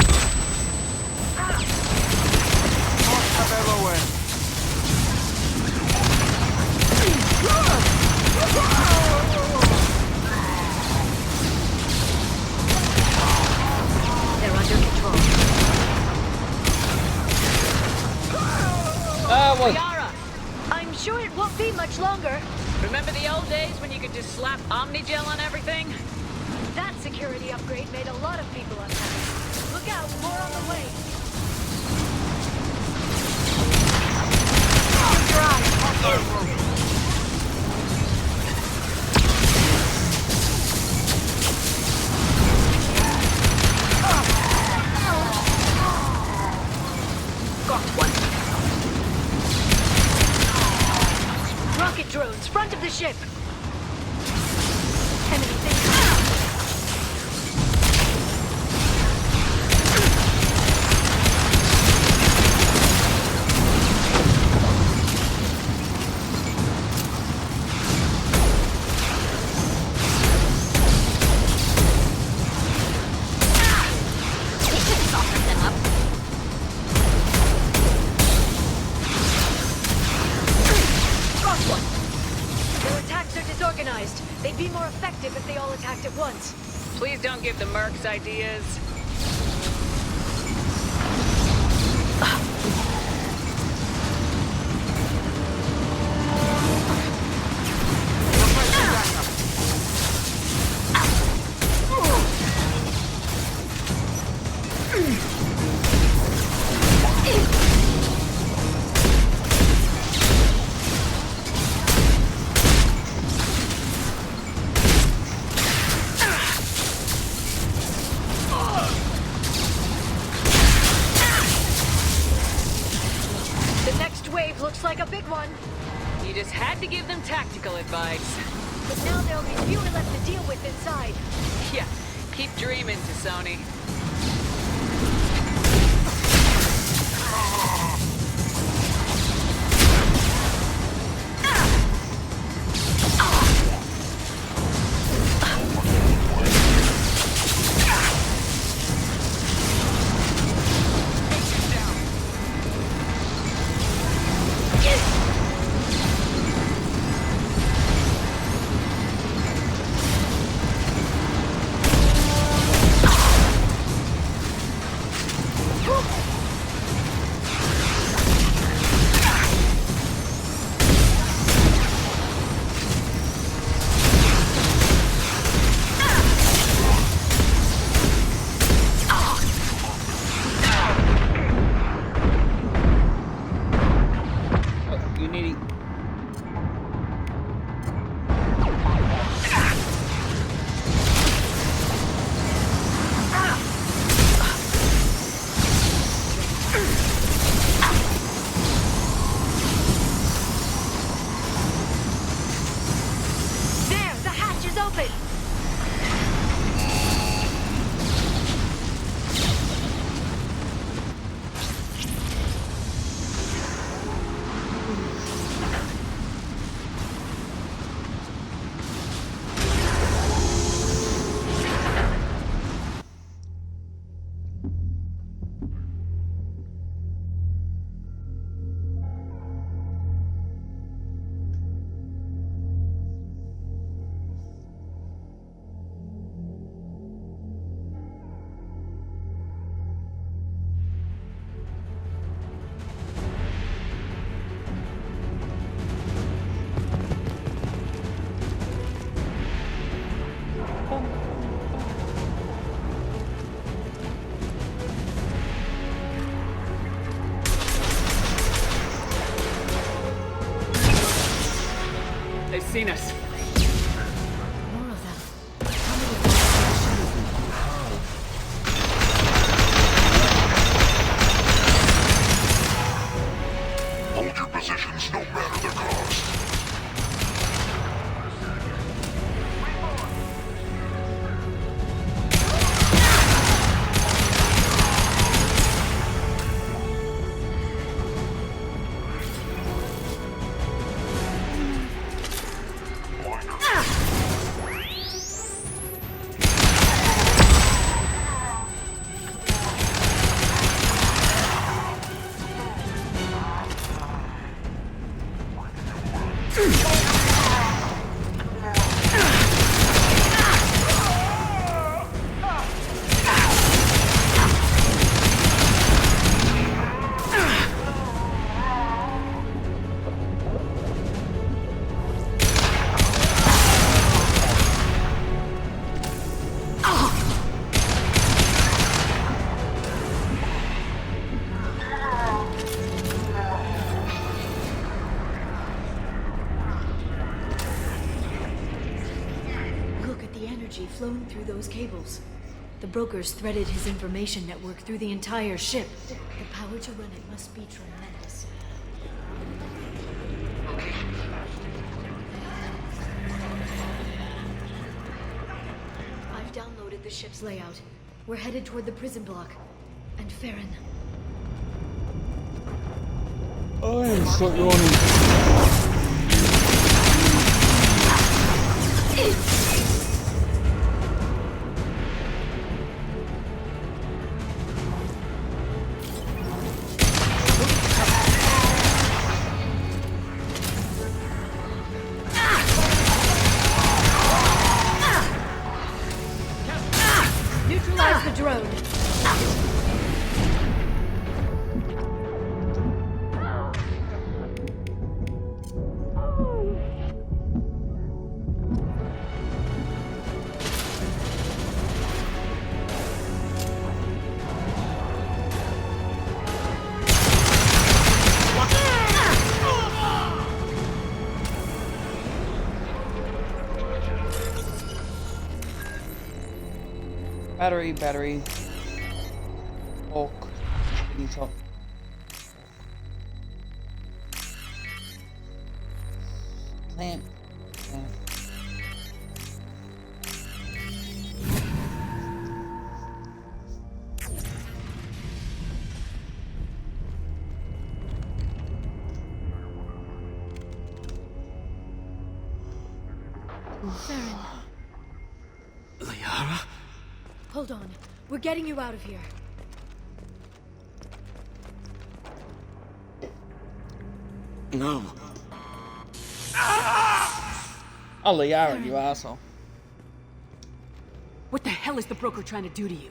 They're under control. Yara! I'm sure it won't be much longer. Remember the old days when you could just slap Omnigel on everything? That security upgrade made a lot of people unhappy. Look out, more on the way. Keep your eyes. Got one. Rocket drones, front of the ship. Enemy thing. Their attacks are disorganized. They'd be more effective if they all attacked at once. Please don't give the mercs ideas. The next wave looks like a big one. You just had to give them tactical advice. But now there'll be fewer left to deal with inside. Yeah, keep dreaming, T'Soni. needy. There, the hatch is open. They've seen us. More of them. Hold your positions no matter the cost. Look at the energy flowing through those cables. The brokers threaded his information network through the entire ship. The power to run it must be tremendous. I've downloaded the ship's layout. We're headed toward the prison block. And Farron. Oh, I'm so yawning. Neutralize the drone. Battery. Oak. Need top. Plant. Farron. Liara? Hold on. We're getting you out of here. No. Oh, Liara, you asshole. What the hell is the broker trying to do to you?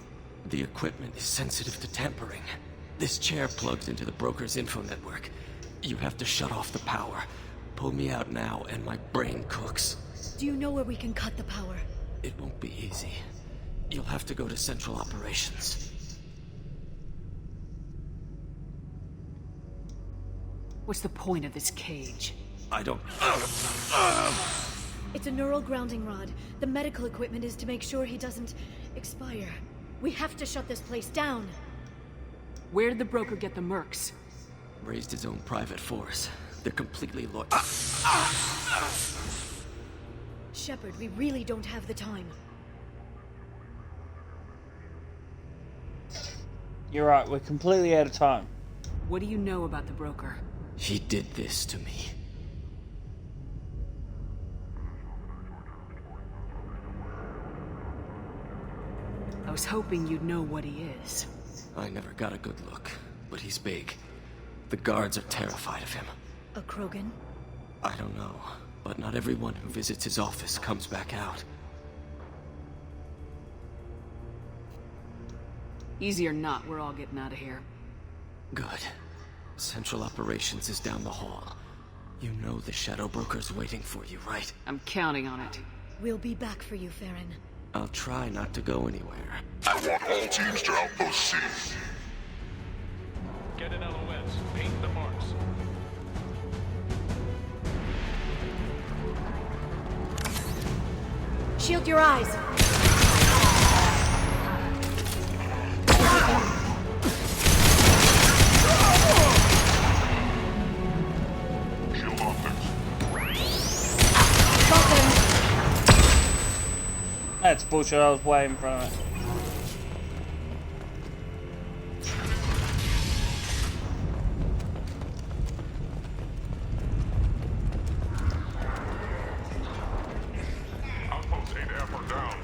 The equipment is sensitive to tampering. This chair plugs into the broker's info network. You have to shut off the power. Pull me out now, and my brain cooks. Do you know where we can cut the power? It won't be easy. You'll have to go to Central Operations. What's the point of this cage? I don't... It's a neural grounding rod. The medical equipment is to make sure he doesn't expire. We have to shut this place down. Where did the broker get the mercs? Raised his own private force. They're completely loyal. Shepard, we really don't have the time. You're right, we're completely out of time. What do you know about the broker? He did this to me. I was hoping you'd know what he is. I never got a good look, but he's big. The guards are terrified of him. A Krogan? I don't know, but not everyone who visits his office comes back out. Easy or not, we're all getting out of here. Good. Central Operations is down the hall. You know the Shadow Broker's waiting for you, right? I'm counting on it. We'll be back for you, Farron. I'll try not to go anywhere. I want all teams to Outpost C. Get an LOS. Paint the marks. Shield your eyes! Shield optics. That's bullshit, I was way in front of it. Outpost 8F are down.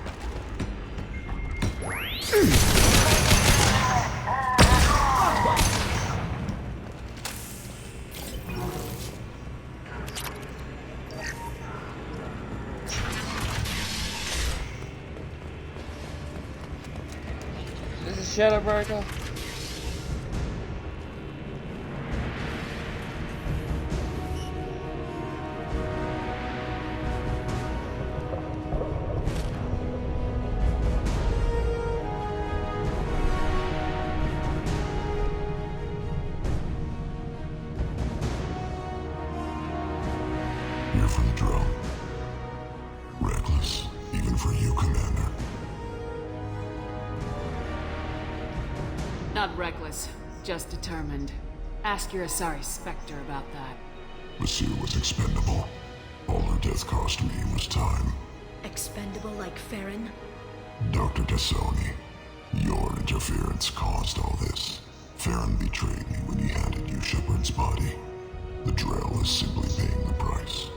This is Shadow Broker. Here for the drill. Reckless, even for you, Commander. Not reckless, just determined. Ask your Asari Spectre about that. Monsieur was expendable. All her death cost me was time. Expendable like Farron? Dr. Tassoni, your interference caused all this. Farron betrayed me when he handed you Shepard's body. The Drell is simply paying the price.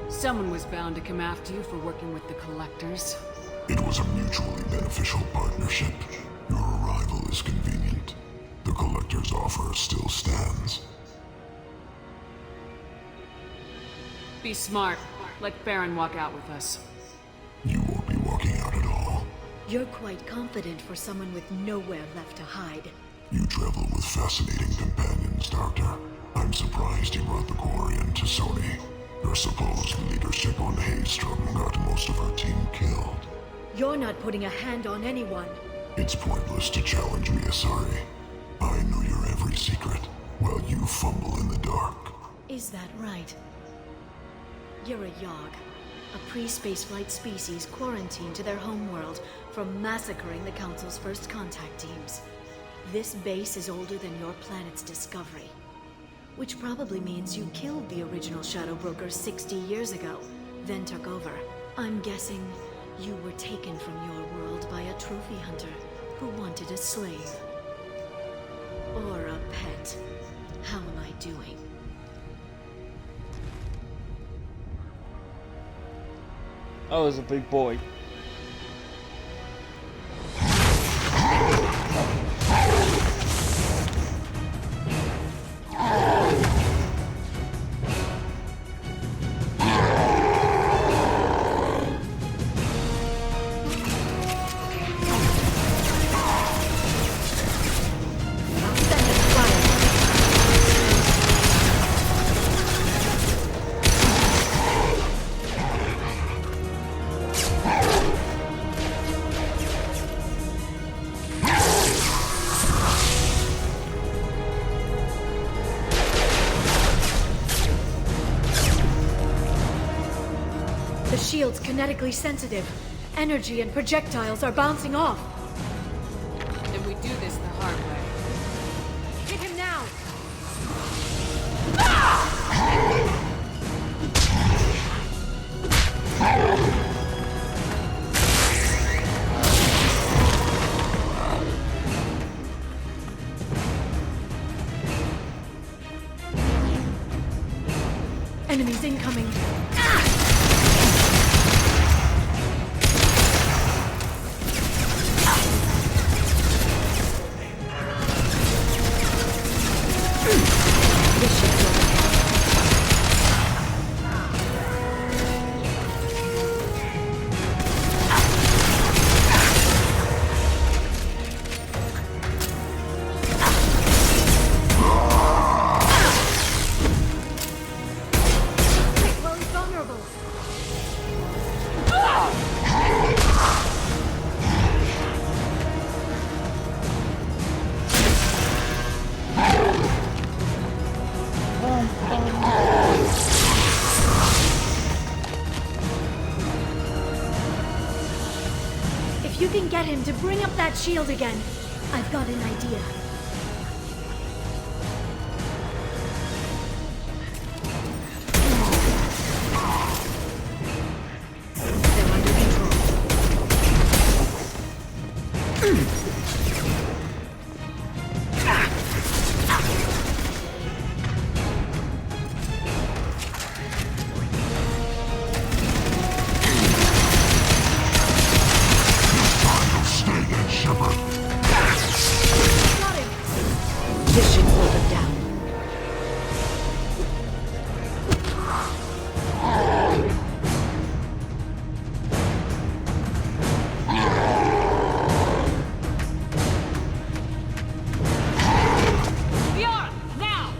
Someone was bound to come after you for working with the Collectors. It was a mutually beneficial partnership. Your arrival is convenient. The Collector's offer still stands. Be smart. Let Farron walk out with us. You won't be walking out at all. You're quite confident for someone with nowhere left to hide. You travel with fascinating companions, Doctor. I'm surprised you brought the Quarian to Sony. Your supposed leadership on Haystrom got most of our team killed. You're not putting a hand on anyone. It's pointless to challenge me, Asari. I know your every secret, while you fumble in the dark. Is that right? You're a Yogg, a pre-spaceflight species quarantined to their homeworld from massacring the Council's first contact teams. This base is older than your planet's discovery. Which probably means you killed the original Shadow Broker 60 years ago, then took over. I'm guessing you were taken from your world by a trophy hunter who wanted a slave. Or a pet. How am I doing? I was a big boy. shield's kinetically sensitive. Energy and projectiles are bouncing off. Then we do this the hard way. Hit him now! Enemies incoming. If you can get him to bring up that shield again, I've got an idea. They're under control. This should slow them down. Fiora, now!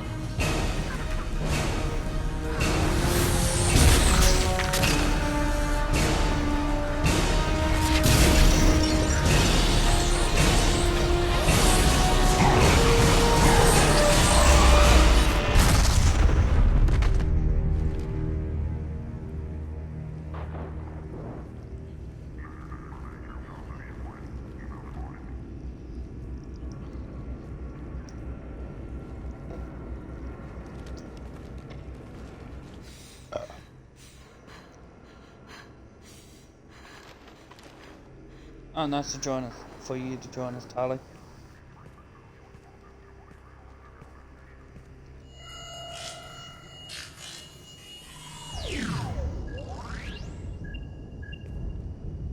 Oh, nice to join us. For you to join us, Tali.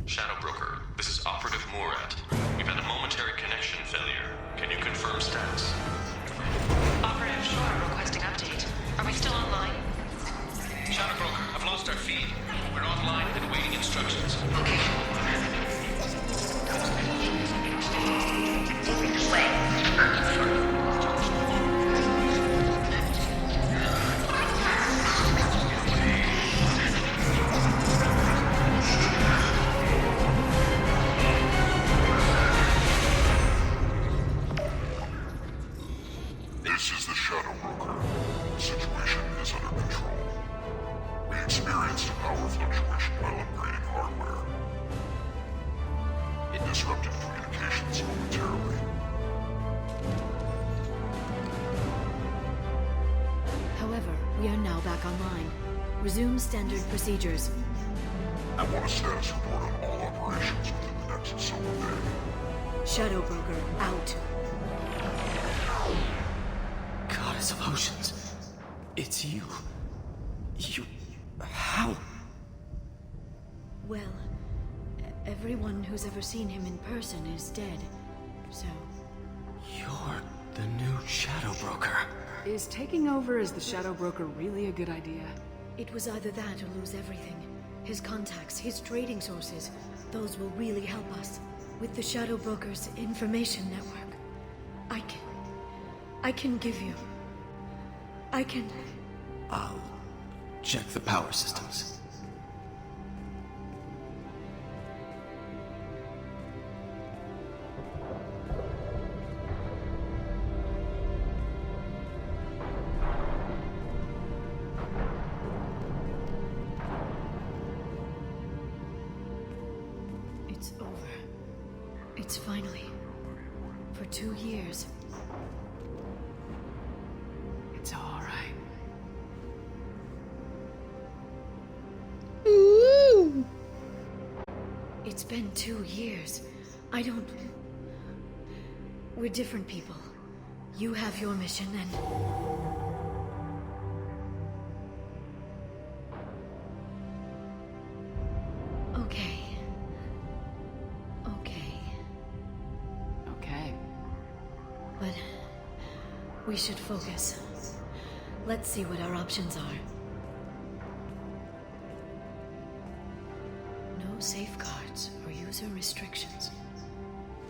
Shadow Broker, this is Operative Murat. We've had a momentary connection failure. Can you confirm status? Operative Shore requesting update. Are we still online? Shadow Broker, I've lost our feed. We're online and awaiting instructions. Okay. This is the Shadow Broker. The situation is under control. We experienced a power fluctuation while upgrading hardware. It disrupted communications momentarily. However, we are now back online. Resume standard procedures. I want a status report on all operations within the next solar day. Shadow Broker, out. Goddess of Oceans. It's you. You... How? Well, everyone who's ever seen him in person is dead. So... You're the new Shadow Broker. Is taking over as the Shadow Broker really a good idea? It was either that or lose everything. His contacts, his trading sources, those will really help us. With the Shadow Broker's information network, I can give you... I can... I'll check the power systems. It's finally... For 2 years. It's all right. Ooh. It's been 2 years. I don't... We're different people. You have your mission and... Okay. But... we should focus. Let's see what our options are. No safeguards or user restrictions.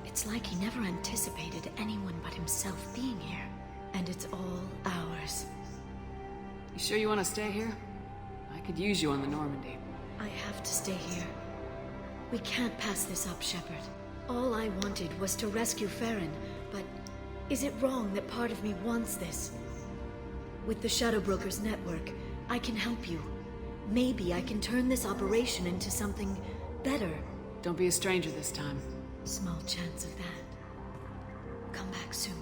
It's like he never anticipated anyone but himself being here. And it's all ours. You sure you want to stay here? I could use you on the Normandy. I have to stay here. We can't pass this up, Shepard. All I wanted was to rescue Farron, but is it wrong that part of me wants this? With the Shadow Brokers network, I can help you. Maybe I can turn this operation into something better. Don't be a stranger this time. Small chance of that. Come back soon.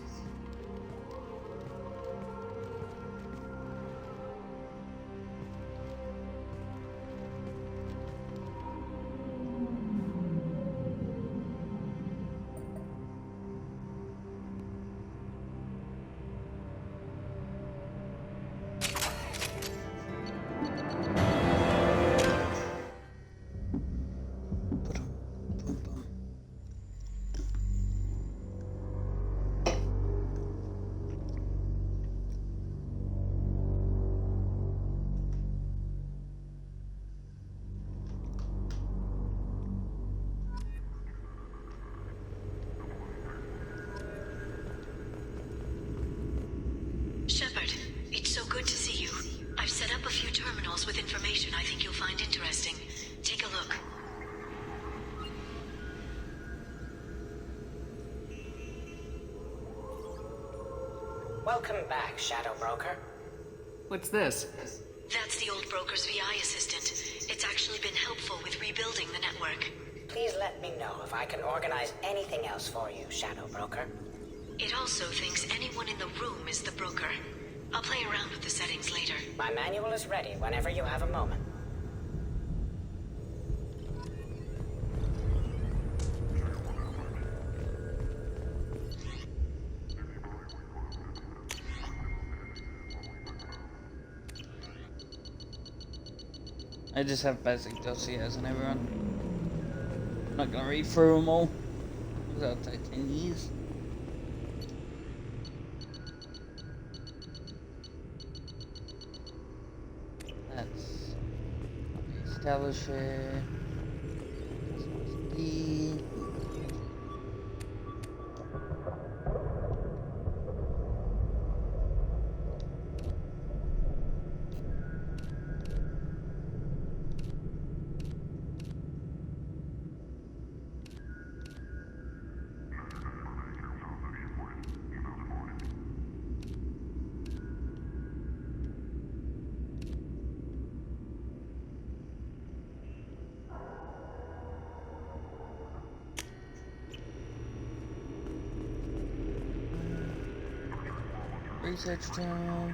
Shepard, it's so good to see you. I've set up a few terminals with information I think you'll find interesting. Take a look. Welcome back, Shadow Broker. What's this? That's the old broker's VI assistant. It's actually been helpful with rebuilding the network. Please let me know if I can organize anything else for you, Shadow Broker. It also thinks anyone in the room is the broker. I'll play around with the settings later. My manual is ready whenever you have a moment. I just have basic dossiers and everyone. I'm not gonna read through them all. That'll take 10 years. Let's establish it. D. Research terminal.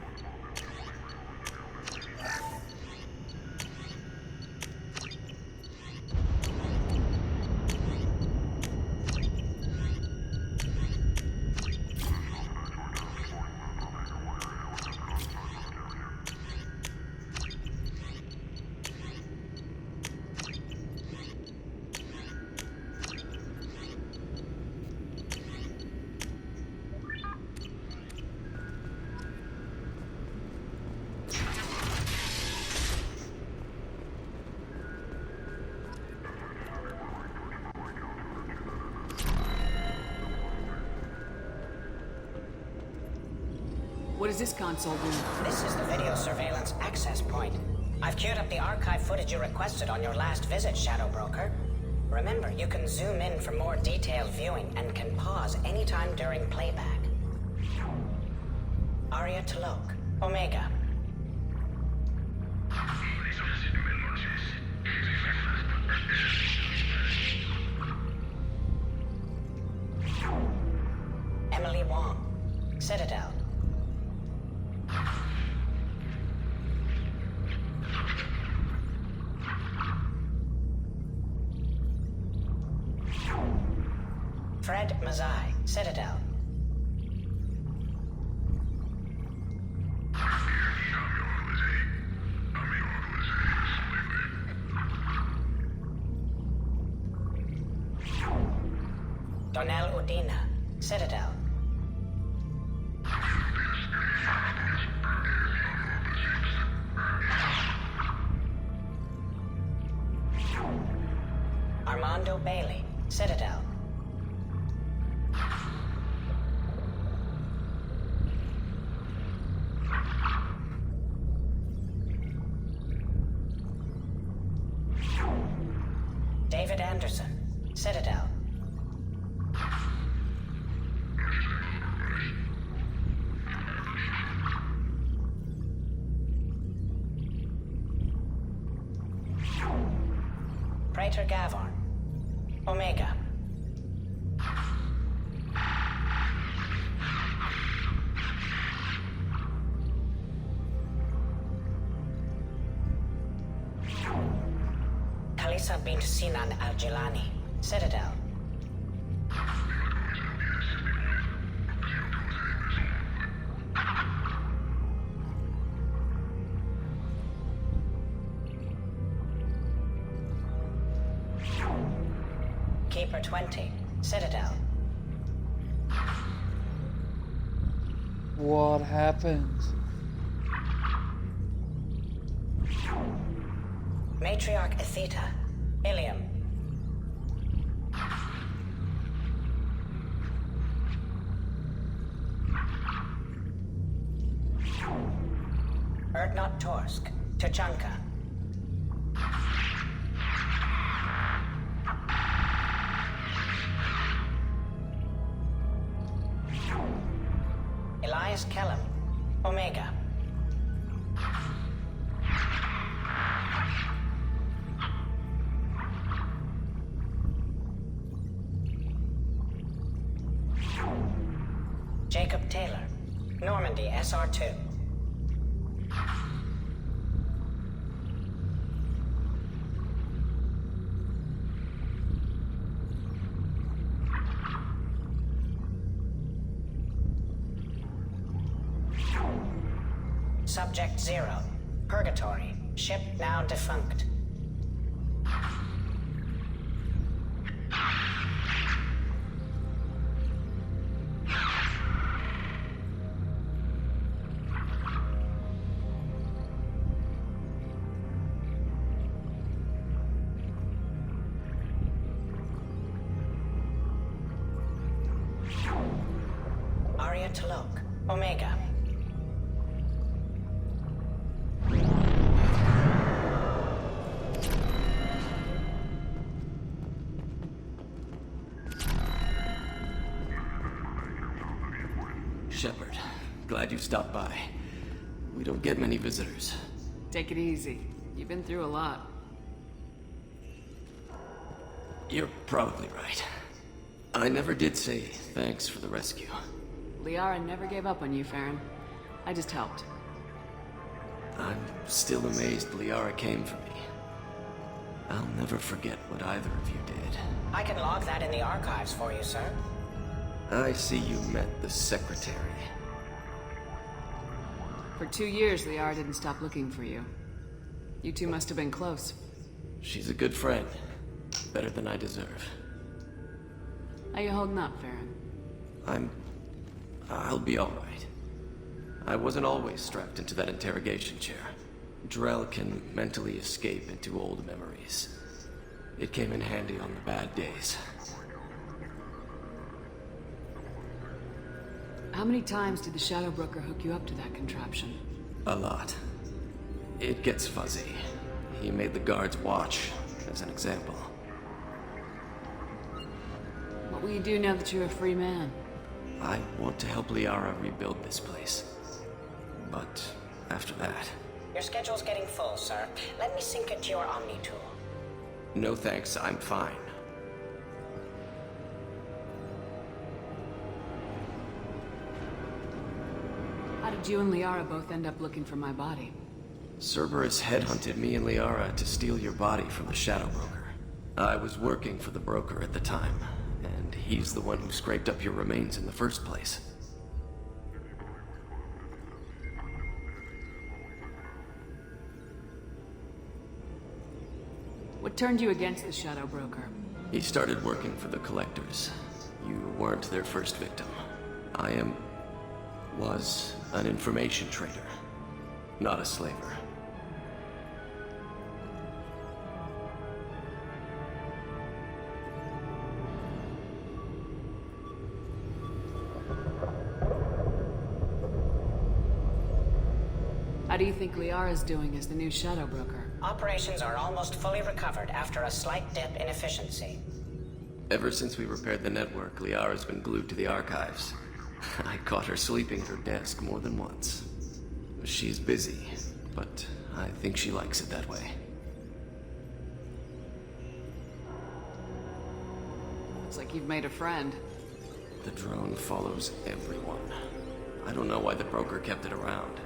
What does this console do? This is the video surveillance access point. I've queued up the archive footage you requested on your last visit, Shadow Broker. Remember, you can zoom in for more detailed viewing and can pause anytime during playback. Arya T'Loak, Omega. Fred Mazai, Citadel. Donnell Udina, Citadel. Armando Bailey, Citadel. David Anderson, Citadel. Praetor Gavorn, Omega. Kalisa bint Sinan Al-Jilani, Citadel. Keeper 20, Citadel. What happened? Matriarch Atheta, Ilium. Erdnot Torsk, Tuchanka. Elias Kellum, Omega. Jacob Taylor, Normandy SR2. Subject 0, Purgatory, ship now defunct. Arya T'Loak, Omega. Shepard, glad you stopped by. We don't get many visitors. Take it easy. You've been through a lot. You're probably right. I never did say thanks for the rescue. Liara never gave up on you, Farron. I just helped. I'm still amazed Liara came for me. I'll never forget what either of you did. I can log that in the archives for you, sir. I see you met the Secretary. For 2 years, Liara didn't stop looking for you. You two must have been close. She's a good friend. Better than I deserve. How you holding up, Farron? I'll be alright. I wasn't always strapped into that interrogation chair. Drell can mentally escape into old memories. It came in handy on the bad days. How many times did the Shadow Broker hook you up to that contraption? A lot. It gets fuzzy. He made the guards watch, as an example. What will you do now that you're a free man? I want to help Liara rebuild this place. But after that... Your schedule's getting full, sir. Let me sync it to your Omni tool. No thanks, I'm fine. How did you and Liara both end up looking for my body? Cerberus headhunted me and Liara to steal your body from the Shadow Broker. I was working for the broker at the time, and he he's the one who scraped up your remains in the first place. What turned you against the Shadow Broker? He started working for the Collectors. You weren't their first victim. I was an information trader, not a slaver. How do you think Liara's doing as the new Shadow Broker? Operations are almost fully recovered after a slight dip in efficiency. Ever since we repaired the network, Liara's been glued to the archives. I caught her sleeping at her desk more than once. She's busy, but I think she likes it that way. Looks like you've made a friend. The drone follows everyone. I don't know why the broker kept it around.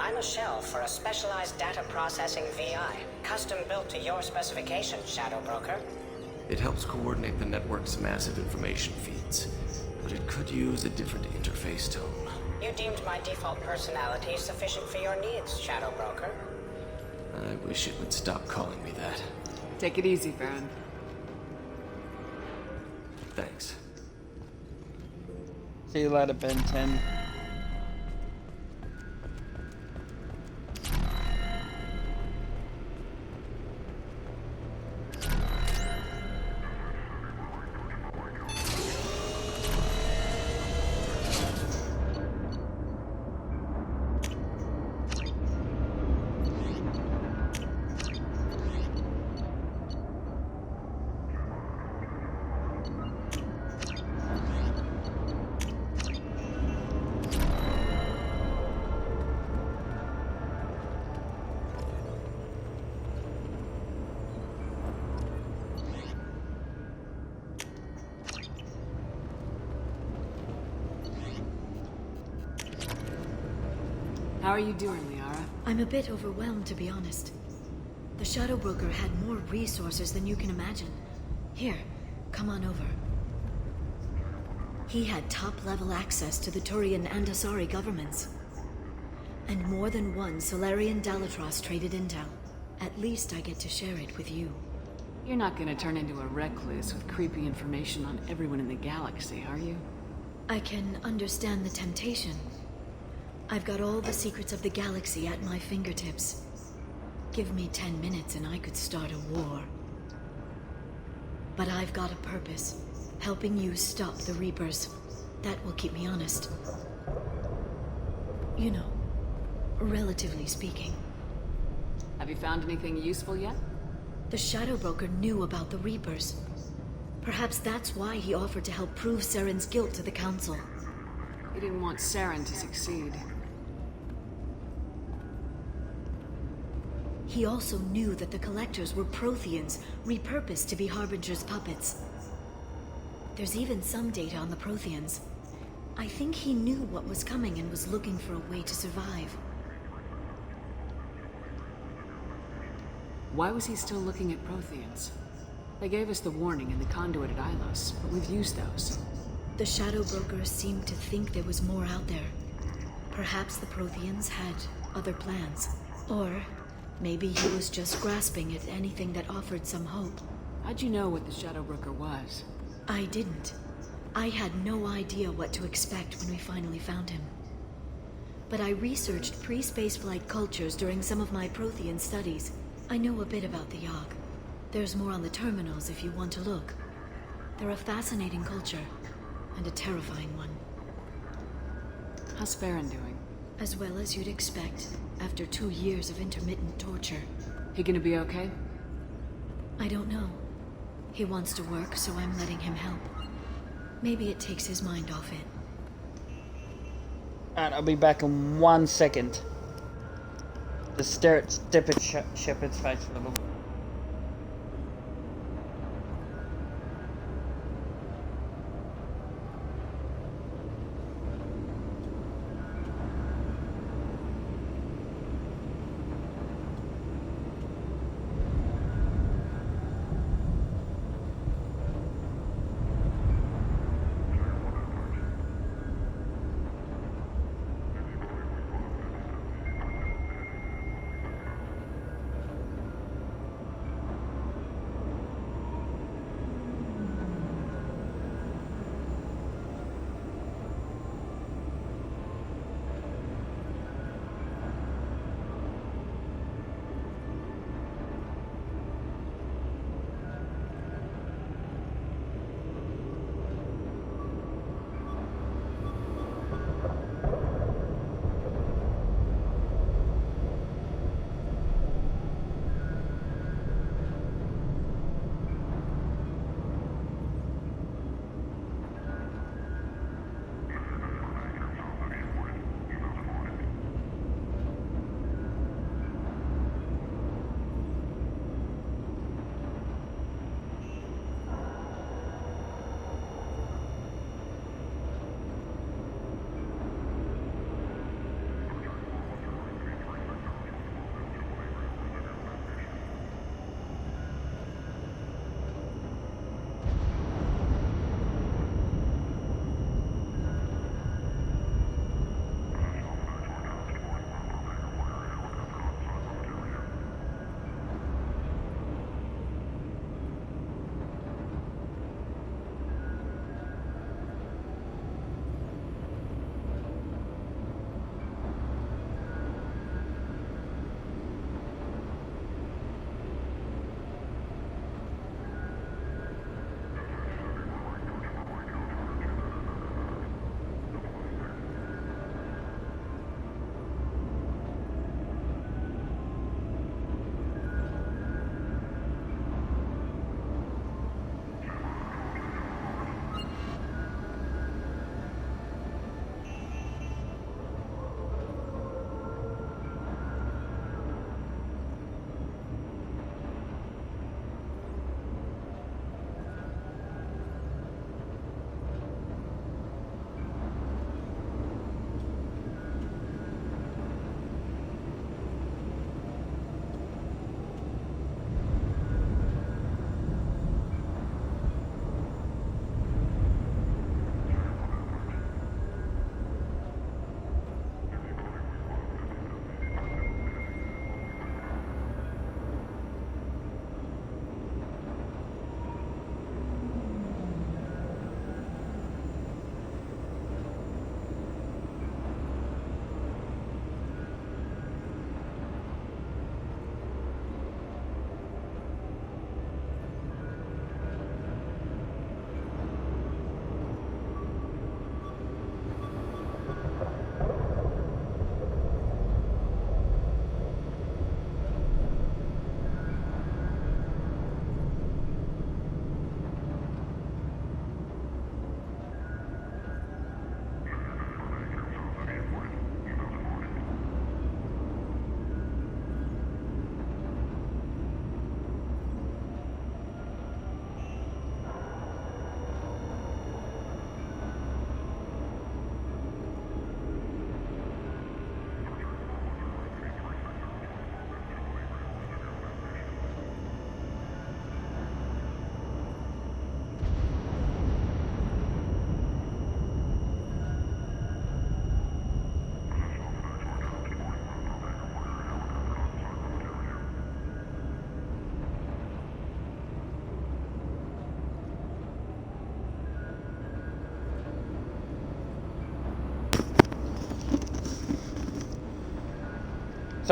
I'm a shell for a specialized data processing VI, custom built to your specifications, Shadow Broker. It helps coordinate the network's massive information feeds, but it could use a different interface tone. You deemed my default personality sufficient for your needs, Shadow Broker. I wish it would stop calling me that. Take it easy, Farron. Thanks. See you later, Ben 10. How are you doing, Liara? I'm a bit overwhelmed, to be honest. The Shadow Broker had more resources than you can imagine. Here, come on over. He had top-level access to the Turian and Asari governments. And more than one Solarian Dalatros traded intel. At least I get to share it with you. You're not gonna turn into a recluse with creepy information on everyone in the galaxy, are you? I can understand the temptation. I've got all the secrets of the galaxy at my fingertips. Give me 10 minutes and I could start a war. But I've got a purpose. Helping you stop the Reapers. That will keep me honest. You know, relatively speaking. Have you found anything useful yet? The Shadow Broker knew about the Reapers. Perhaps that's why he offered to help prove Saren's guilt to the Council. He didn't want Saren to succeed. He also knew that the Collectors were Protheans, repurposed to be Harbinger's puppets. There's even some data on the Protheans. I think he knew what was coming and was looking for a way to survive. Why was he still looking at Protheans? They gave us the warning in the conduit at Ilos, but we've used those. The Shadow Broker seemed to think there was more out there. Perhaps the Protheans had other plans. Or maybe he was just grasping at anything that offered some hope. How'd you know what the Shadow Broker was? I didn't. I had no idea what to expect when we finally found him. But I researched pre-spaceflight cultures during some of my Prothean studies. I know a bit about the Yogg. There's more on the terminals if you want to look. They're a fascinating culture, and a terrifying one. How's Farron doing? As well as you'd expect, after 2 years of intermittent torture. He gonna be okay? I don't know. He wants to work, so I'm letting him help. Maybe it takes his mind off it. Alright, I'll be back in 1 second. Just stare at stupid Shepard's face for a little.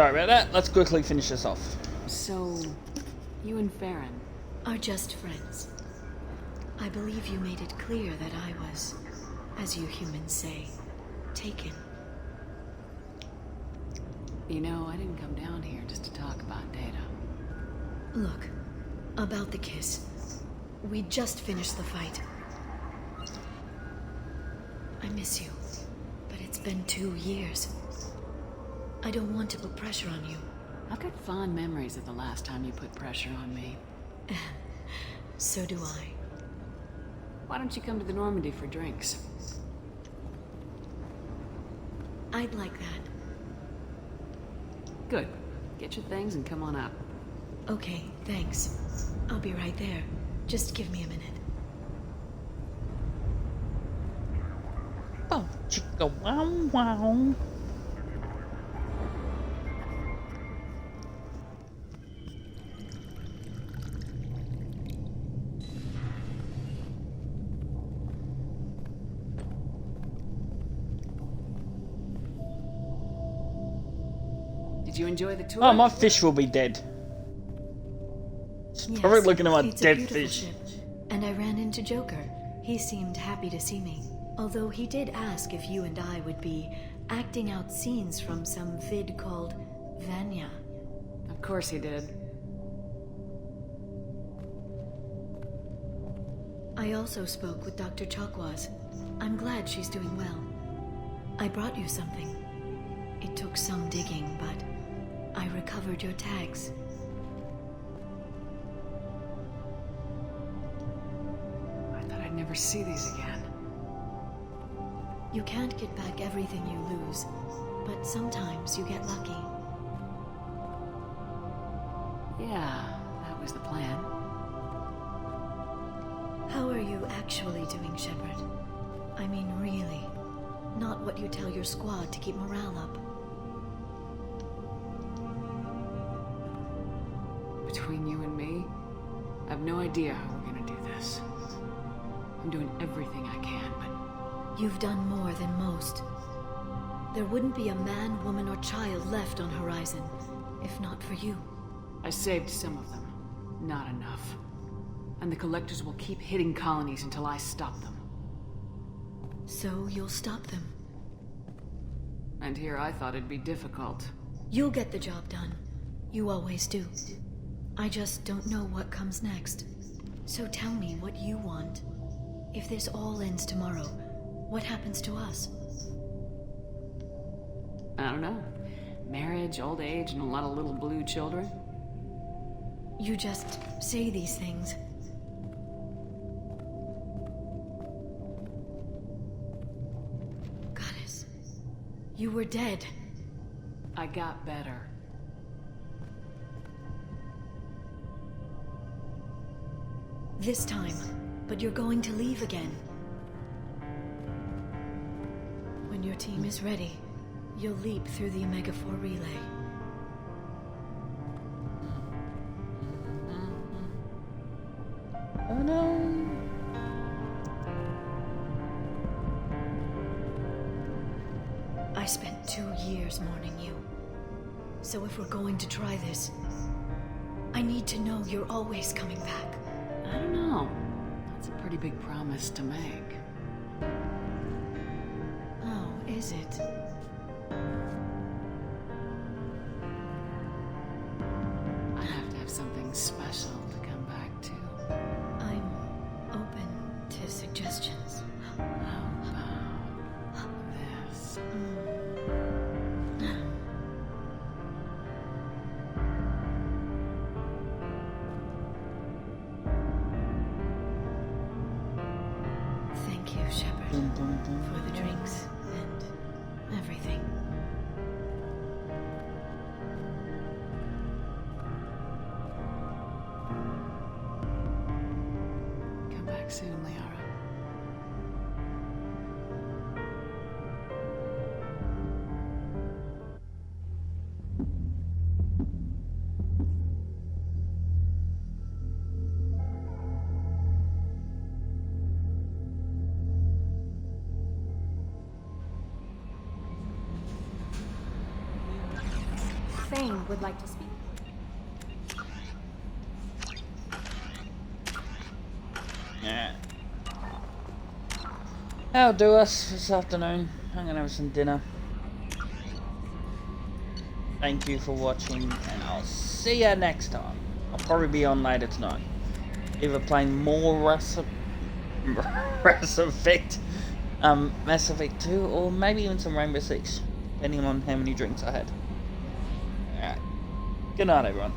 Sorry about that. Let's quickly finish this off. So, you and Farron are just friends. I believe you made it clear that I was, as you humans say, taken. You know, I didn't come down here just to talk about Data. Look, about the kiss. We just finished the fight. I miss you, but it's been 2 years. I don't want to put pressure on you. I've got fond memories of the last time you put pressure on me. So do I. Why don't you come to the Normandy for drinks? I'd like that. Good. Get your things and come on up. Okay, thanks. I'll be right there. Just give me a minute. Oh, chicka wow wow. Did you enjoy the tour? Oh, my fish will be dead. Yes, Probably looking at my it's a dead beautiful fish. ship. And I ran into Joker. He seemed happy to see me. Although he did ask if you and I would be acting out scenes from some vid called Vanya. Of course he did. I also spoke with Dr. Chakwas. I'm glad she's doing well. I brought you something. It took some digging, but I recovered your tags. I thought I'd never see these again. You can't get back everything you lose, but sometimes you get lucky. Yeah, that was the plan. How are you actually doing, Shepard? I mean, really. Not what you tell your squad to keep morale up. Between you and me, I have no idea how we're gonna do this. I'm doing everything I can, but... You've done more than most. There wouldn't be a man, woman, or child left on Horizon, if not for you. I saved some of them. Not enough. And the Collectors will keep hitting colonies until I stop them. So you'll stop them? And here I thought it'd be difficult. You'll get the job done. You always do. I just don't know what comes next. So tell me what you want. If this all ends tomorrow, what happens to us? I don't know. Marriage, old age, and a lot of little blue children? You just say these things. Goddess, you were dead. I got better. This time, but you're going to leave again. When your team is ready, you'll leap through the Omega-4 relay. Oh no. I spent 2 years mourning you. So if we're going to try this, I need to know you're always coming back. I don't know. That's a pretty big promise to make. Oh, is it? I have to have something special to come back to. I'm open to suggestions. How about this? Thank you, Shepard, for the drinks and everything. Come back soon, Liara. would like to speak. Yeah. That'll do us this afternoon. I'm gonna have some dinner. Thank you for watching, and I'll see ya next time. I'll probably be on later tonight. Either playing more Mass Effect 2, or maybe even some Rainbow Six, depending on how many drinks I had. Alright. Good night, everyone.